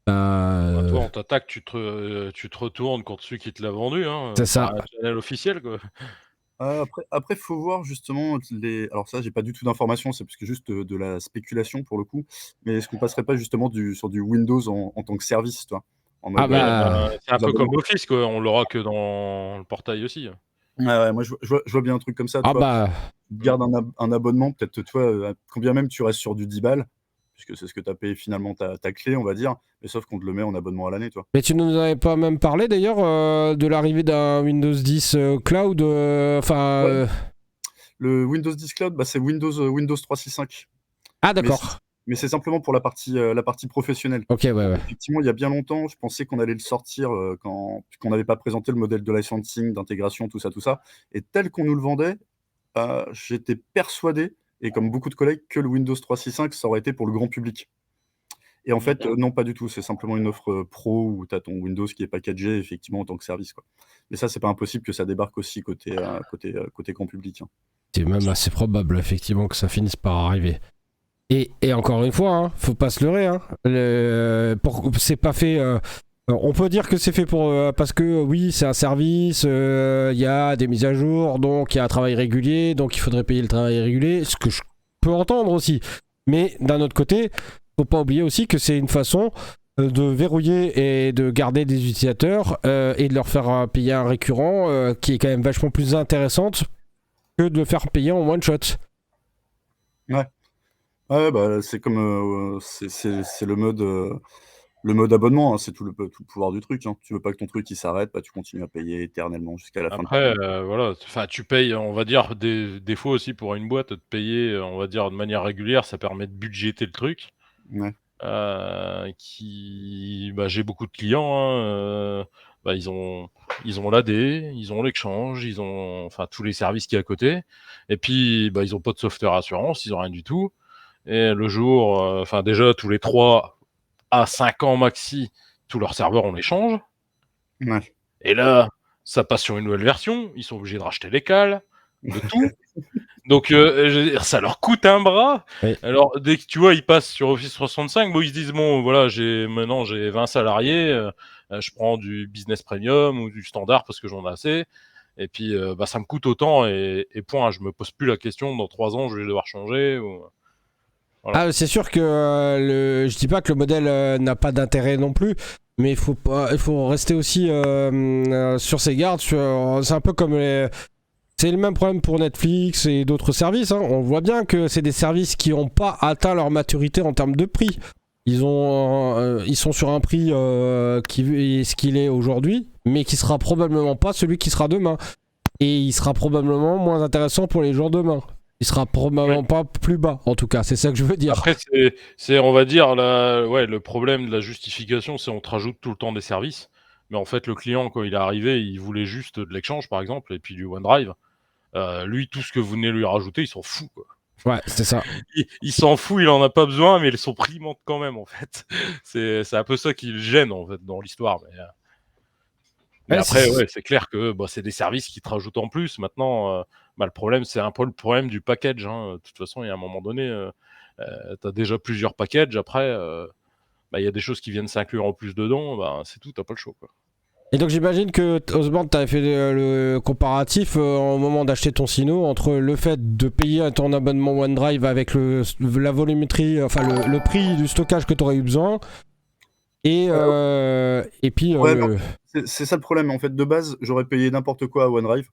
Bah, toi,
Bah,
on t'attaque, tu te retournes contre celui qui te l'a vendu, hein,
c'est
par
ça.
un channel officiel, quoi.
Après, faut voir justement les alors ça, j'ai pas du tout d'informations, c'est parce que juste de la spéculation pour le coup, mais est-ce qu'on passerait pas justement sur du Windows en tant que service, tu vois? En
Ah
mode,
bah,
C'est un
des
peu comme
abonnements.
Office, quoi, on l'aura que dans le portail aussi, hein.
Ouais, moi je vois bien un truc comme ça, tu
ah
vois?
bah,
Tu te
Mmh.
gardes un abonnement peut-être, tu vois, combien même tu restes sur du 10 balles, puisque c'est ce que tu as payé finalement ta clé, on va dire, mais sauf qu'on te le met en abonnement à l'année, tu vois?
mais tu nous avais pas même parlé d'ailleurs de l'arrivée d'un Windows 10 Cloud, enfin.
Ouais, le Windows 10 Cloud, bah, c'est Windows 365.
Ah
Mais c'est
d'accord.
mais c'est simplement pour la partie professionnelle.
Ok, ouais, ouais.
Effectivement, il y a bien longtemps, je pensais qu'on allait le sortir, quand on n'avait pas présenté le modèle de licensing, d'intégration, tout ça et tel qu'on nous le vendait, j'étais persuadé et comme beaucoup de collègues que le Windows 365, ça aurait été pour le grand public et en fait,
Mmh.
non, pas du tout. C'est simplement une offre, pro où tu as ton Windows qui est packagé effectivement en tant que service, quoi. Mais ça, c'est pas impossible que ça débarque aussi côté grand public, hein.
C'est même assez probable effectivement que ça finisse par arriver. Et encore une fois, hein, faut pas se leurrer. Hein. C'est pas fait. On peut dire que c'est fait pour parce que oui, c'est un service. Il y a des mises à jour, donc il y a un travail régulier, donc il faudrait payer le travail régulier. Ce que je peux entendre aussi. Mais d'un autre côté, faut pas oublier aussi que c'est une façon de verrouiller et de garder des utilisateurs et de leur faire payer un récurrent qui est quand même vachement plus intéressante que de le faire payer en one shot.
Ouais. Ouais, bah, c'est comme, c'est le mode abonnement, hein, c'est tout le pouvoir du truc, hein. Tu veux pas que ton truc il s'arrête, bah, tu continues à payer éternellement jusqu'à la fin de ta
Après,
vie.
voilà, enfin, tu payes, on va dire, des fois aussi pour une boîte, de payer, on va dire, de manière régulière, ça permet de budgéter le truc.
Ouais,
Bah, j'ai beaucoup de clients, hein, bah, ils ont l'AD, ils ont l'exchange, ils ont enfin tous les services qu'il y a à côté et puis, bah, ils ont pas de software assurance, ils ont rien du tout et le jour, enfin déjà tous les 3 à 5 ans maxi, tous leurs serveurs on les change
ouais.
et là, ça passe sur une nouvelle version, ils sont obligés de racheter les cales, de tout. Donc, je veux dire, ça leur coûte un bras.
Oui.
Alors, dès que tu vois, ils passent sur Office 365, bon, ils se disent bon, voilà, maintenant j'ai 20 salariés, je prends du business premium ou du standard parce que j'en ai assez. Et puis, bah, ça me coûte autant et point. Je me pose plus la question. Dans 3 ans, je vais devoir changer. Voilà.
Ah, c'est sûr que je dis pas que le modèle n'a pas d'intérêt non plus, mais il faut rester aussi sur ses gardes. C'est un peu comme c'est le même problème pour Netflix et d'autres services. Hein. On voit bien que c'est des services qui n'ont pas atteint leur maturité en termes de prix. Ils sont sur un prix qui est ce qu'il est aujourd'hui, mais qui sera probablement pas celui qui sera demain. Et il sera probablement moins intéressant pour les jours demain. Il sera
Oui.
probablement pas plus bas, en tout cas. C'est ça que je veux dire.
Après, on va dire, ouais, le problème de la justification, c'est on te rajoute tout le temps des services. Mais en fait, le client, quand il est arrivé, il voulait juste de l'exchange, par exemple, et puis du OneDrive. Lui, tout ce que vous venez lui rajouter, il s'en fout, quoi.
Ouais, c'est ça.
Il s'en fout, il en a pas besoin, mais son prix monte quand même, en fait. C'est un peu ça qui le gêne, en fait, dans l'histoire. Mais
Ouais,
après,
c'est-
ouais, c'est clair que c'est des services qui te rajoutent en plus. Maintenant, le problème, c'est un peu le problème du package. Hein. De toute façon, il y a un moment donné, tu as déjà plusieurs packages. Après, il y a des choses qui viennent s'inclure en plus dedans. C'est tout, t'as pas le choix, quoi.
Et donc j'imagine que Osborne, t'avais fait le comparatif au moment d'acheter ton Sino entre le fait de payer ton abonnement OneDrive avec la volumétrie, enfin le prix du stockage que tu aurais eu besoin, et puis
Ouais, c'est ça le problème. En fait, de base, j'aurais payé n'importe quoi à OneDrive.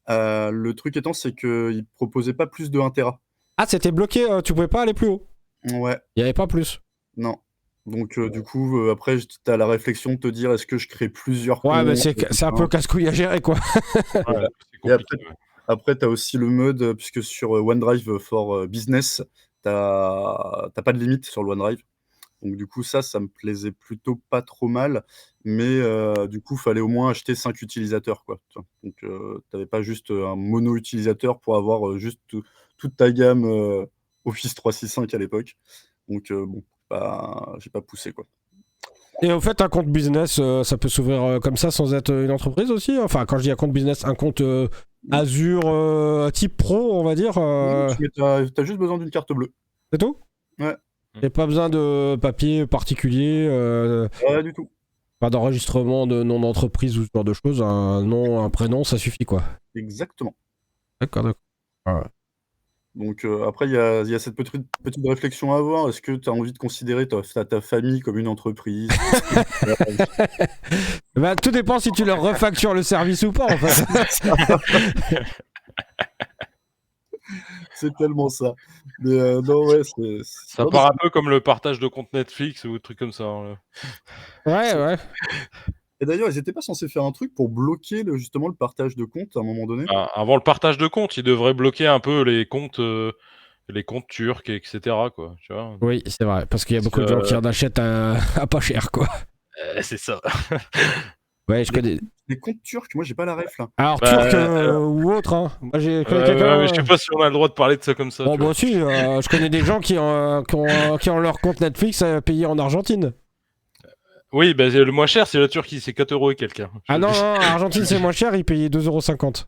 Le truc étant, c'est qu'ils proposaient pas plus de 1 Tera.
Ah, c'était bloqué, tu pouvais pas aller plus haut.
Ouais,
Il y avait pas plus.
non. Donc, du coup, après, t'as la réflexion de te dire, est-ce que je crée plusieurs
Ouais, mais
comptes,
c'est un peu casse-couille à gérer, quoi.
Ouais, c'est
Et
compliqué. Ouais.
après, tu as aussi le mode, puisque sur OneDrive for Business, t'as pas de limite sur le OneDrive. Donc, du coup, ça me plaisait plutôt pas trop mal. Mais du coup, fallait au moins acheter 5 utilisateurs, quoi. Tu vois. Donc, t'avais pas juste un mono-utilisateur pour avoir juste toute ta gamme Office 365 à l'époque. Donc, bon, j'ai pas poussé, quoi.
Et au fait, un compte business, ça peut s'ouvrir comme ça sans être une entreprise aussi. Enfin, quand je dis un compte business, un compte Azure type pro, on va dire.
Mais t'as juste besoin d'une carte bleue.
C'est tout?
Ouais.
Et pas besoin de papier particulier,
Pas du tout.
pas d'enregistrement de nom d'entreprise ou ce genre de choses. Un nom, un prénom, ça suffit, quoi.
Exactement.
D'accord, d'accord.
Donc après, il y a cette petite réflexion à avoir. Est-ce que tu as envie de considérer ta famille comme une entreprise?
Bah, tout dépend si tu leur refactures le service ou pas, en fait.
C'est tellement ça. Mais non, ouais, c'est
Ça
non,
part un peu comme le partage de compte Netflix ou des trucs comme ça. Hein.
Ouais, ouais.
et d'ailleurs, ils n'étaient pas censés faire un truc pour bloquer justement le partage de comptes à un moment donné?
Avant le partage de compte, ils devraient bloquer un peu les comptes turcs, etc. Quoi, tu vois.
Oui, c'est vrai, parce qu'il y a
Parce
beaucoup de gens
que-
qui en achètent à pas cher, quoi.
C'est ça.
Ouais, je connais.
Les comptes turcs, moi j'ai pas la ref là.
Alors,
Bah,
turc ou autre, hein. Moi, j'ai connais
Ouais,
quelqu'un.
mais je sais pas si on a le droit de parler de ça comme ça.
Bon,
tu
moi
vois.
aussi, je connais des gens qui ont leur compte Netflix payé en Argentine.
Oui, le moins cher, c'est la Turquie, c'est 4 € et quelqu'un.
Ah non, non, Argentine, c'est moins cher, ils payaient 2,50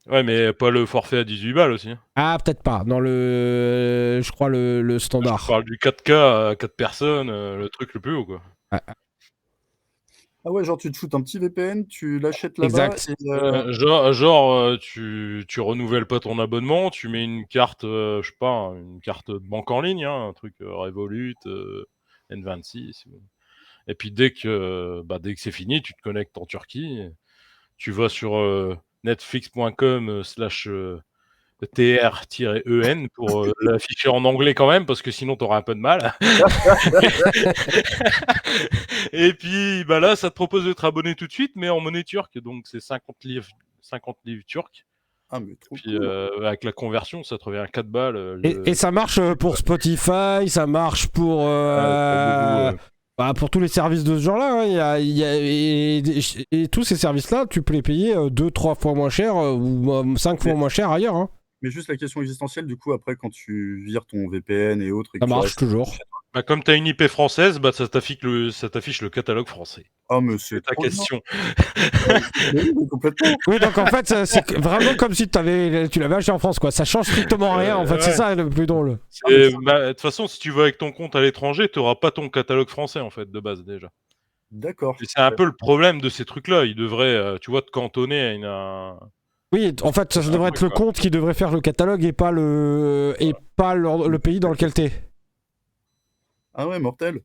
€.
Ouais, mais pas le forfait à 18 balles aussi. Hein.
Ah, peut-être pas. Dans le. Je crois le
Je
standard.
parle du 4K à 4 personnes, le truc le plus haut, quoi.
Ah ouais, genre tu te shootes un petit VPN, tu l'achètes là-bas.
Exact.
Tu renouvelles pas ton abonnement, tu mets une carte, je sais pas, une carte de banque en ligne, hein, un truc Revolut, N26. Et puis dès que c'est fini, tu te connectes en Turquie, tu vas sur netflix.com/tr-en pour l'afficher en anglais quand même, parce que sinon t'auras un peu de mal. Et puis là, ça te propose de te abonner tout de suite, mais en monnaie turque, donc c'est 50 livres turcs.
Ah, mais trop
Puis
cool.
avec la conversion, ça te revient à 4 balles.
Et ça marche pour Spotify, ça marche pour. Pour tous les services de ce genre-là, hein. Et tous ces services-là, tu peux les payer 2-3 fois moins cher ou 5 fois moins cher ailleurs. Hein.
Mais juste la question existentielle, du coup, après, quand tu vires ton VPN et autres. Et
Ça
que tu
marche
restes-
toujours.
Comme tu as une IP française, ça t'affiche le catalogue français.
Ah, mais c'est
C'est ta
trop bien.
question.
Mais oui, complètement.
Oui, donc en fait, c'est vraiment comme si tu l'avais acheté en France, quoi. Ça change strictement rien, en fait.
Ouais.
C'est ça le plus drôle.
De toute façon, si tu vas avec ton compte à l'étranger, tu n'auras pas ton catalogue français, en fait, de base, déjà.
D'accord.
Et c'est un peu le problème de ces trucs-là. Ils devraient, tu vois, te cantonner à
Oui, en fait, ça devrait être le compte qui devrait faire le catalogue et pas le pays dans lequel t'es.
Ah ouais, mortel.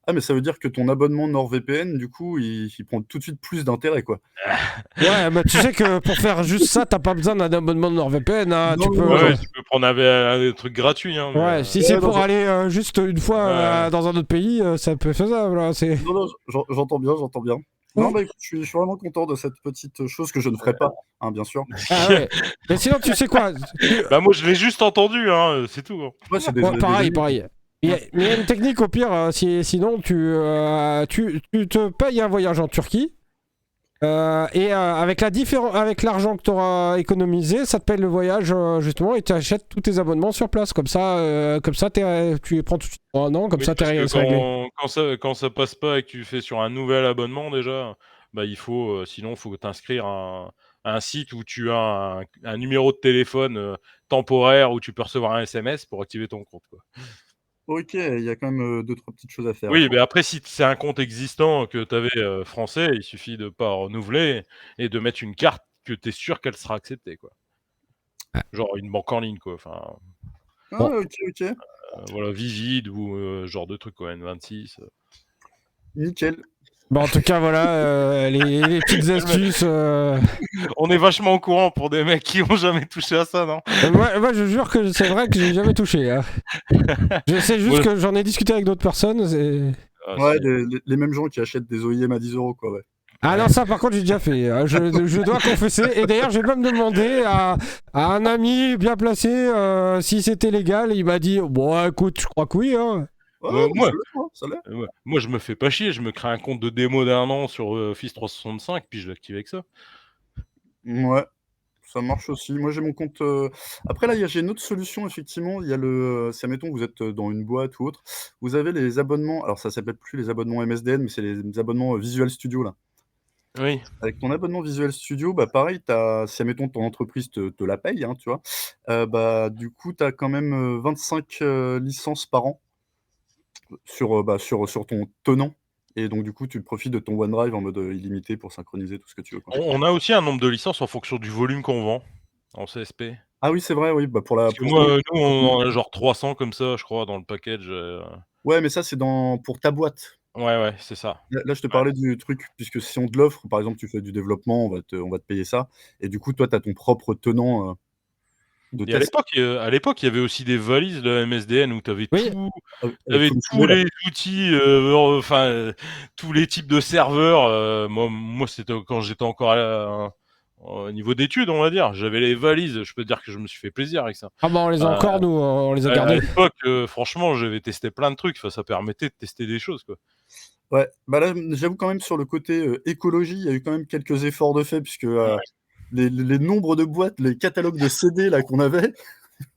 Ah, mais ça veut dire que ton abonnement NordVPN, du coup, il prend tout de suite plus d'intérêt, quoi.
Ouais, mais tu sais que pour faire juste ça, t'as pas besoin d'un abonnement de NordVPN. Hein,
Non,
tu peux.
Ouais, tu peux prendre un truc gratuit. Hein,
Ouais, si c'est
non,
pour aller juste une fois
Ouais.
dans un autre pays, ça peut être faisable. Hein,
Non, j'entends bien, j'entends bien. Non, bah écoute, je suis vraiment content de cette petite chose que je ne ferai pas, hein, bien sûr.
Ah ouais. Mais sinon, tu sais quoi
Moi, je l'ai juste entendu, hein, c'est tout. Hein.
Ouais, c'est
Ouais, pareil,
des-
pareil. Mais il y a une technique au pire, sinon tu te payes un voyage en Turquie Avec avec l'argent que tu auras économisé, ça te paye le voyage justement et tu achètes tous tes abonnements sur place. Comme ça, tu les prends tout de suite pour un an, comme
Oui,
ça,
parce
t'es
que
réglé.
quand ça passe pas et que tu fais sur un nouvel abonnement déjà, bah il faut, sinon faut t'inscrire à un site où tu as un numéro de téléphone temporaire où tu peux recevoir un SMS pour activer ton compte, quoi.
Ok, il y a quand même 2-3 petites choses à faire.
Oui, mais après, si c'est un compte existant que tu avais français, il suffit de pas renouveler et de mettre une carte que tu es sûr qu'elle sera acceptée, quoi. Genre une banque en ligne, quoi. Enfin,
Ah,
Bon.
ok.
voilà, Vivid ou genre de truc, quoi, N26.
Nickel.
Bon, en tout cas, voilà, les petites astuces.
On est vachement au courant pour des mecs qui ont jamais touché à ça, non?
Moi, je jure que c'est vrai que j'ai jamais touché. Hein. Je sais juste
Ouais.
que j'en ai discuté avec d'autres personnes.
Ah,
Ouais,
si.
les mêmes gens qui achètent des OIM à 10 €, quoi, ouais.
Ah non, ça par contre j'ai déjà fait, hein. Je dois confesser. Et d'ailleurs j'ai même demandé à un ami bien placé si c'était légal. Il m'a dit, bon écoute, je crois que oui. Hein.
Ouais,
Ça l'est, hein, ça l'est.
ouais. Moi, je me fais pas chier, je me crée un compte de démo d'1 an sur Office 365, puis je l'active avec ça.
Ouais, ça marche aussi. Moi, j'ai mon compte, après là, j'ai une autre solution effectivement. Il y a si admettons vous êtes, dans une boîte ou autre, vous avez les abonnements, alors ça s'appelle plus les abonnements MSDN, mais c'est les abonnements, Visual Studio là.
Oui.
Avec ton abonnement Visual Studio, bah, pareil, si admettons ton entreprise te la paye, hein, tu vois? Bah, du coup, tu as quand même, 25, licences par an sur ton tenant, et donc du coup, tu profites de ton OneDrive en mode, illimité pour synchroniser tout ce que tu veux, quoi.
On a aussi un nombre de licences en fonction du volume qu'on vend en CSP.
Ah oui, c'est vrai, oui, bah,
Parce que
pour
moi,
nous,
nous, on en a genre 300 comme ça, je crois, dans le package.
ouais, mais ça, c'est pour ta boîte.
Ouais, c'est ça.
Là, je te
Ouais.
parlais du truc, puisque si on te l'offre, par exemple, tu fais du développement, on va te payer ça, et du coup, toi, tu as ton propre tenant, de
Et
test.
à l'époque, il y avait aussi des valises de MSDN où tu avais
Oui,
Avec tout le
tous
sujet, là.
les outils, enfin, tous les types de serveurs. Moi, c'était quand j'étais encore au niveau d'études, on va dire. J'avais les valises. Je peux te dire que je me suis fait plaisir avec ça.
ah bah on les a
Euh,
encore nous, on les a
à
gardés.
l'époque, franchement, j'avais testé plein de trucs. Enfin, ça permettait de tester des choses, quoi.
Ouais, bah, là, j'avoue quand même sur le côté, écologie, il y a eu quand même quelques efforts de fait puisque, les nombres de boîtes, les catalogues de CD là qu'on avait,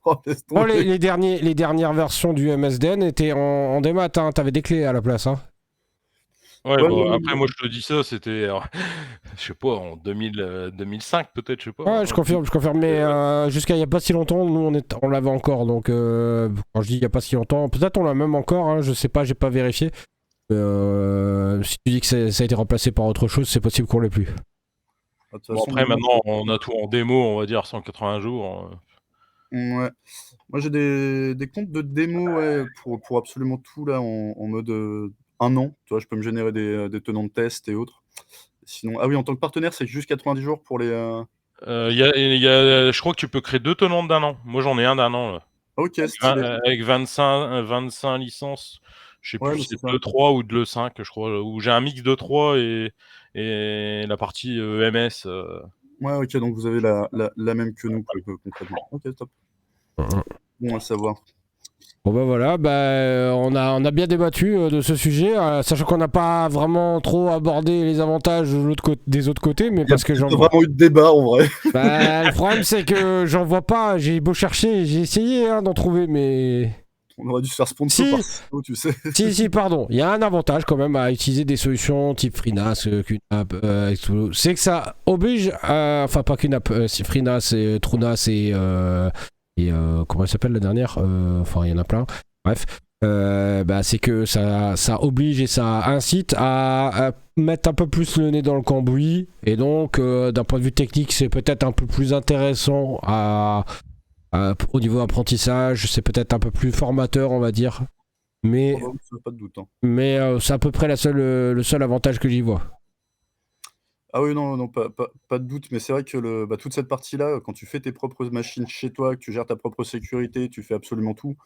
oh laisse
Bon,
tomber.
les dernières versions du MSDN étaient en démat, hein. T'avais des clés à la place. Hein.
Ouais,
Ouais,
bon,
ouais,
après, moi, je te dis ça, c'était, je sais pas, en 2005, peut-être, je sais pas.
Ouais, je confirme, mais jusqu'à il y a pas si longtemps, nous on l'avait encore. Donc quand je dis il y a pas si longtemps, peut-être on l'a même encore. Hein, je sais pas, j'ai pas vérifié. Si tu dis que ça a été remplacé par autre chose, c'est possible qu'on l'ait plus.
de toute
Bon,
façon,
après, maintenant, on a tout en démo, on va dire 180 jours.
ouais. Moi, j'ai des comptes de démo, ouais, pour absolument tout là en mode, 1 an. Tu vois, je peux me générer des tenants de test et autres. Sinon, ah oui, en tant que partenaire, c'est juste 90 jours pour les,
Je crois que tu peux créer 2 tenants d'1 an. Moi, j'en ai un d'1 an, là.
OK, stylé.
Avec 25 licences. Je sais
Ouais,
plus
bah,
si
c'est
c'est
ça.
de 3 ou de 5, je crois. Ou j'ai un mix de 3 et la partie MS.
Ouais, OK, donc vous avez la même que nous, quoi, concrètement. OK, top. Bon à savoir.
Bon bah voilà, on a bien débattu de ce sujet, sachant qu'on n'a pas vraiment trop abordé les avantages des autres côtés, mais
Il y a
parce que j'en
pas
vois.
vraiment eu de débat en vrai.
Bah, le problème c'est que j'en vois pas, j'ai beau chercher, j'ai essayé d'en trouver, mais.
On aurait dû se faire sponsor
Si.
par Cisco, tu sais.
Si, pardon, il y a un avantage quand même à utiliser des solutions type FreeNAS, QNAP, c'est que ça oblige, enfin pas QNAP, FreeNAS, et TrueNAS et comment elle s'appelle la dernière, enfin il y en a plein, bref, c'est que ça oblige et ça incite à mettre un peu plus le nez dans le cambouis, et donc d'un point de vue technique c'est peut-être un peu plus intéressant au niveau apprentissage, c'est peut-être un peu plus formateur on va dire. Mais,
Oh, bah, oui, pas de doute, hein.
c'est à peu près le seul avantage que j'y vois.
Ah oui, non, pas de doute, mais c'est vrai que toute cette partie-là, quand tu fais tes propres machines chez toi, que tu gères ta propre sécurité, tu fais absolument tout,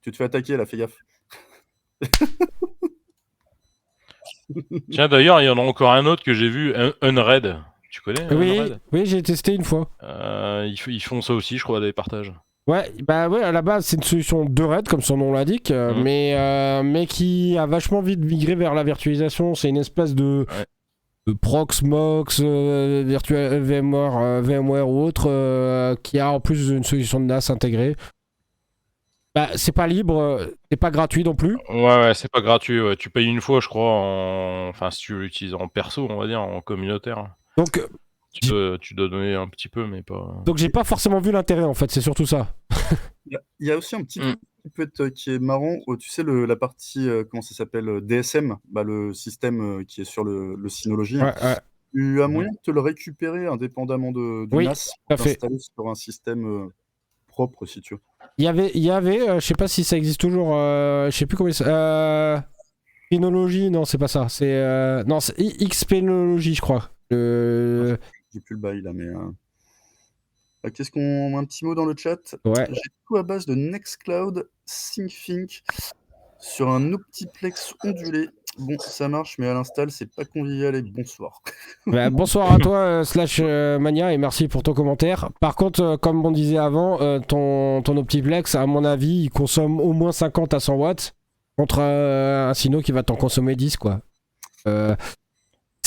tu te fais attaquer là, fais gaffe.
Tiens, d'ailleurs, il y en a encore un autre que j'ai vu, Unraid. Tu connais Unraid?
Oui, j'ai testé une fois.
Ils font ça aussi, je crois, des partages.
Ouais, à la base c'est une solution de RAID comme son nom l'indique, mais qui a vachement vite migré vers la virtualisation. C'est une espèce de Proxmox, Virtual VMware ou autre, qui a en plus une solution de NAS intégrée. Bah, c'est pas libre, c'est pas gratuit non plus.
Ouais, c'est pas gratuit. Ouais. Tu payes une fois, je crois, enfin, si tu l'utilises en perso, on va dire, en communautaire.
Donc,
Tu dois donner un petit peu, mais pas.
donc j'ai pas forcément vu l'intérêt en fait, c'est surtout ça.
Il y a aussi un petit
Mm.
truc qui peut être, qui est marrant, tu sais la partie, comment ça s'appelle? DSM, bah, le système, qui est sur le Synology, hein.
Ouais, ouais.
Tu as
Mhm.
moyen de te le récupérer indépendamment du
Oui,
NAS
tout à
pour
fait.
t'installer sur un système, propre si tu veux.
Il y avait, je sais pas si ça existe toujours, je sais plus comment il s'appelle. Synology, non, c'est pas ça. C'est non, c'est Xpenology, je crois.
J'ai plus le bail là, mais qu'est-ce qu'on un petit mot dans le chat.
Ouais.
J'ai tout à base de Nextcloud SyncThink sur un optiplex ondulé. Bon, ça marche, mais à l'install, c'est pas convivial et bonsoir.
Bah, bonsoir à toi, Mania, et merci pour ton commentaire. Par contre, comme on disait avant, ton Optiplex, à mon avis, il consomme au moins 50 à 100 watts contre un Sino qui va t'en consommer 10, quoi.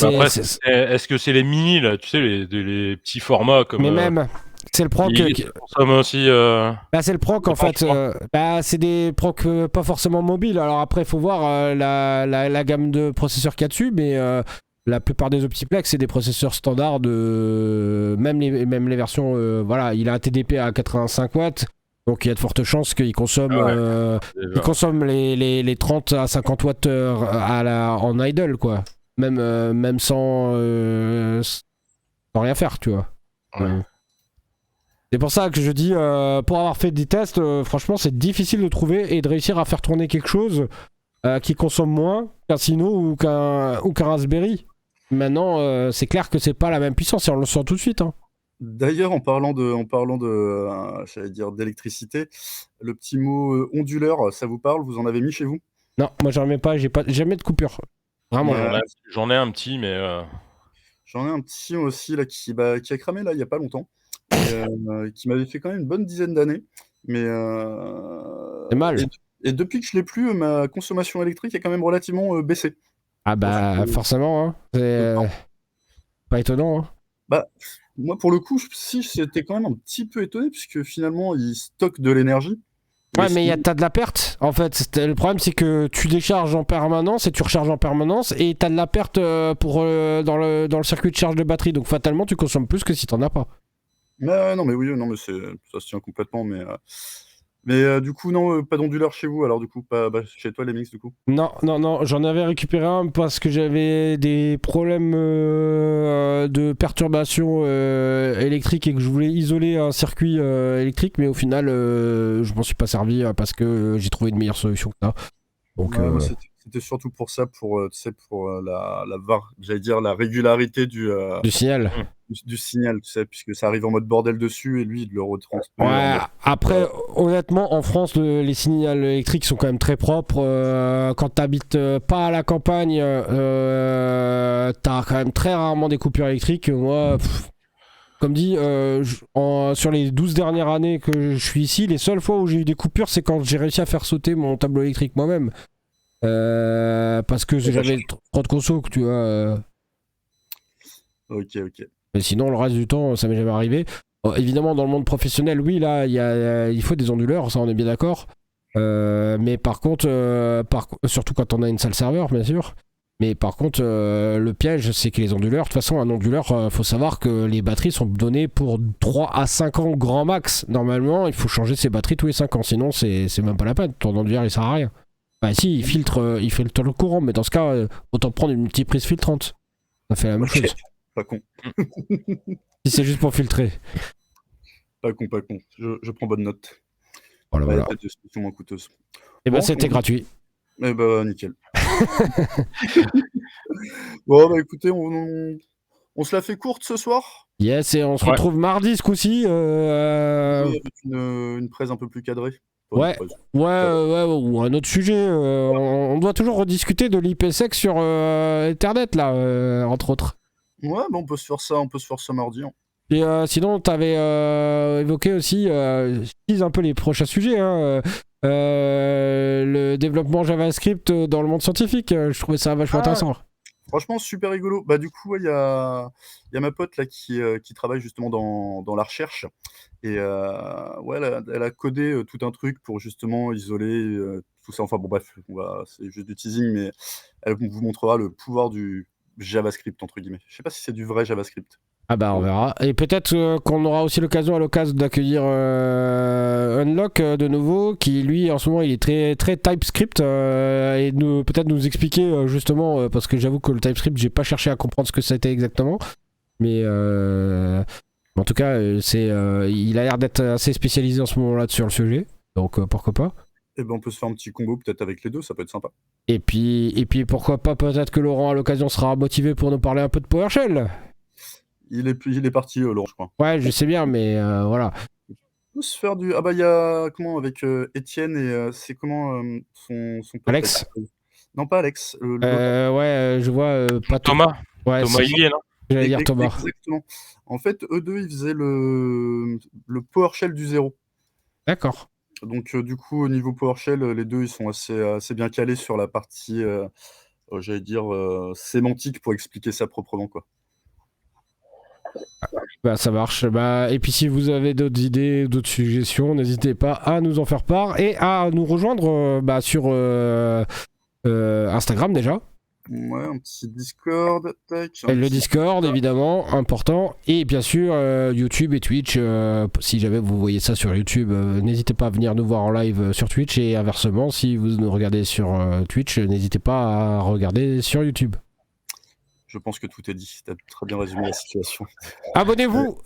Après, est-ce que c'est les mini, là, tu sais, les petits formats comme.
Mais même, c'est le proc.
qui consomment aussi.
Bah, c'est le proc en fait. Bah, c'est des procs pas forcément mobiles. Alors après, il faut voir la gamme de processeurs qu'il y a dessus, mais la plupart des Optiplex, c'est des processeurs standards de même les versions. Voilà, il a un TDP à 85 watts. Donc il y a de fortes chances qu'il consomme, il consomme les 30 à 50 watts en idle, quoi. Même sans rien faire, tu vois.
Ouais.
C'est pour ça que je dis, pour avoir fait des tests, franchement, c'est difficile de trouver et de réussir à faire tourner quelque chose qui consomme moins qu'un Sino ou qu'un Raspberry. Maintenant, c'est clair que c'est pas la même puissance et on le sent tout de suite. Hein.
D'ailleurs, en parlant de j'allais dire d'électricité, le petit mot onduleur, ça vous parle? Vous en avez mis chez vous?
Non, moi j'en mets pas, j'ai pas jamais de coupure. Vraiment.
Ouais.
J'en ai un petit, mais.
J'en ai un petit aussi là qui a cramé là il y a pas longtemps, et qui m'avait fait quand même une bonne dizaine d'années. Mais
C'est mal.
et depuis que je l'ai plus, ma consommation électrique a quand même relativement baissé.
Ah bah forcément, hein. C'est pas étonnant. Hein.
Bah, moi pour le coup, si j'étais quand même un petit peu étonné puisque finalement il stocke de l'énergie.
Ouais, mais
sinon-
t'as de la perte. En fait, le problème c'est que tu décharges en permanence et tu recharges en permanence et t'as de la perte dans le circuit de charge de batterie. Donc fatalement, tu consommes plus que si t'en as pas.
Non, mais oui, non, mais ça se tient complètement. Mais du coup, non, pas d'onduleur chez vous. Alors du coup, pas chez toi les mix du coup.
Non, j'en avais récupéré un parce que j'avais des problèmes de perturbation électrique et que je voulais isoler un circuit électrique, mais au final, je m'en suis pas servi parce que j'ai trouvé une meilleure solution que ça. Donc,
Ouais, moi, c'était surtout pour ça, tu sais, pour j'allais dire la régularité du
signal.
signal, tu sais, puisque ça arrive en mode bordel dessus et lui il le retransmet.
Ouais, après, honnêtement, en France, les signaux électriques sont quand même très propres. Quand t'habites pas à la campagne, t'as quand même très rarement des coupures électriques. Moi, comme dit, sur les 12 dernières années que je suis ici, les seules fois où j'ai eu des coupures, c'est quand j'ai réussi à faire sauter mon tableau électrique moi-même. Parce que j'avais trop de conso, tu vois.
Ok.
Mais sinon, le reste du temps, ça m'est jamais arrivé. Évidemment, dans le monde professionnel, oui, là, il faut des onduleurs, ça, on est bien d'accord. Mais par contre, surtout quand on a une salle serveur, bien sûr. Mais par contre, le piège, c'est que les onduleurs, de toute façon, un onduleur, faut savoir que les batteries sont données pour 3 à 5 ans grand max. Normalement, il faut changer ses batteries tous les 5 ans, sinon, c'est même pas la peine. Ton onduleur, il sert à rien. Bah, si, il filtre le courant, mais dans ce cas, autant prendre une multiprise filtrante. Ça fait la même chose.
Pas con.
Si c'est juste pour filtrer.
Pas con. Je prends bonne note.
Voilà,
Il y a
voilà.
peut-être des solutions moins coûteuses.
Et ben
Bon,
c'était gratuit.
Eh bah nickel. Bon bah écoutez, on se la fait courte ce soir.
Yes, et on se retrouve mardi ce coup-ci.
Oui, avec une presse un peu plus cadrée. Enfin, une presse.
Ouais, ou un autre sujet. On doit toujours rediscuter de l'IPsec sur Internet, là, entre autres.
Ouais, bah on peut se faire ça mardi. Hein.
Et sinon, t'avais évoqué aussi, je tease un peu les prochains sujets, hein, le développement JavaScript dans le monde scientifique. Je trouvais ça vachement intéressant.
Franchement, super rigolo. Bah, du coup, il y a ma pote là qui travaille justement dans la recherche et ouais, elle a codé, tout un truc pour justement isoler, tout ça. Enfin bon, bref, c'est juste du teasing, mais elle vous montrera le pouvoir du «JavaScript» entre guillemets. Je sais pas si c'est du vrai JavaScript.
Ah bah on verra. Et peut-être qu'on aura aussi l'occasion d'accueillir Unlock de nouveau, qui lui en ce moment il est très très TypeScript et peut-être nous expliquer justement parce que j'avoue que le TypeScript j'ai pas cherché à comprendre ce que c'était exactement, mais en tout cas il a l'air d'être assez spécialisé en ce moment-là sur le sujet, donc pourquoi pas.
Et ben, on peut se faire un petit combo peut-être avec les deux, ça peut être sympa.
Et puis pourquoi pas peut-être que Laurent à l'occasion sera motivé pour nous parler un peu de PowerShell.
Il est parti, Laurent, je crois.
Ouais, je sais bien, mais voilà.
On peut se faire du. Ah bah, il y a. Comment, avec Étienne et. C'est comment son pote,
Alex
là, non, pas Alex. L'autre.
ouais, je vois pas
Thomas.
Ouais,
Thomas Hillier, non?
j'allais dire Thomas.
Exactement. En fait, eux deux, ils faisaient le PowerShell du zéro.
D'accord.
Donc, du coup, au niveau PowerShell, les deux, ils sont assez bien calés sur la partie, j'allais dire, sémantique pour expliquer ça proprement, quoi.
Bah ça marche. Bah, et puis si vous avez d'autres idées, d'autres suggestions, n'hésitez pas à nous en faire part et à nous rejoindre sur Instagram déjà.
Ouais, un petit Discord, tac.
Et le Discord évidemment, important. Et bien sûr YouTube et Twitch. Si jamais vous voyez ça sur YouTube, n'hésitez pas à venir nous voir en live sur Twitch. Et inversement, si vous nous regardez sur Twitch, n'hésitez pas à regarder sur YouTube.
Je pense que tout est dit. Tu as très bien résumé la situation.
Abonnez-vous.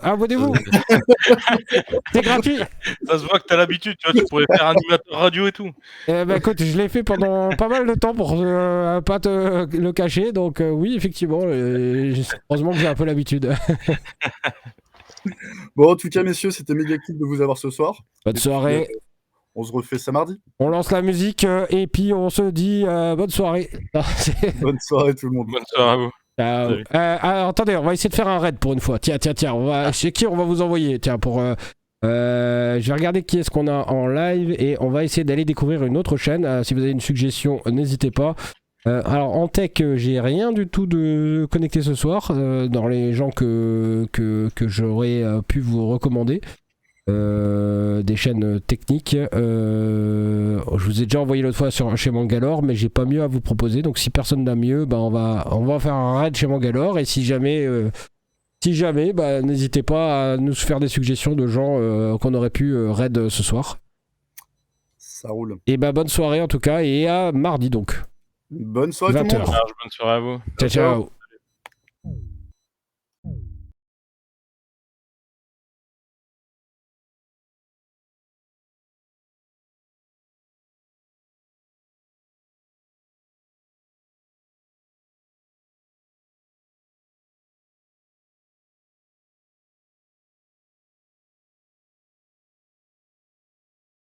C'est gratuit.
Ça se voit que t'as l'habitude, tu vois, tu pourrais faire animateur radio et tout.
Bah écoute, je l'ai fait pendant pas mal de temps pour pas te le cacher, donc oui, effectivement, heureusement que j'ai un peu l'habitude.
Bon, en tout cas, messieurs, c'était méga cool de vous avoir ce soir.
Bonne
Et
soirée.
puis, on se refait ça mardi.
On lance la musique et puis on se dit bonne soirée. Non,
Bonne soirée tout le monde.
Bonne soirée à vous.
Ciao.
Salut.
Attendez, on va essayer de faire un raid pour une fois. Tiens, chez qui on va vous envoyer? Tiens, je vais regarder qui est-ce qu'on a en live et on va essayer d'aller découvrir une autre chaîne. Si vous avez une suggestion, n'hésitez pas. Alors en tech, j'ai rien du tout de connecté ce soir dans les gens que j'aurais pu vous recommander. Des chaînes techniques. Je vous ai déjà envoyé l'autre fois chez Mangalore, mais j'ai pas mieux à vous proposer. Donc si personne n'a mieux, bah on va faire un raid chez Mangalore. Et si jamais, bah, n'hésitez pas à nous faire des suggestions de gens qu'on aurait pu raid ce soir.
Ça roule.
Et bah bonne soirée en tout cas et à mardi donc.
Bonne soirée tout le
20h.
monde.
Bonne soirée à vous.
Ciao.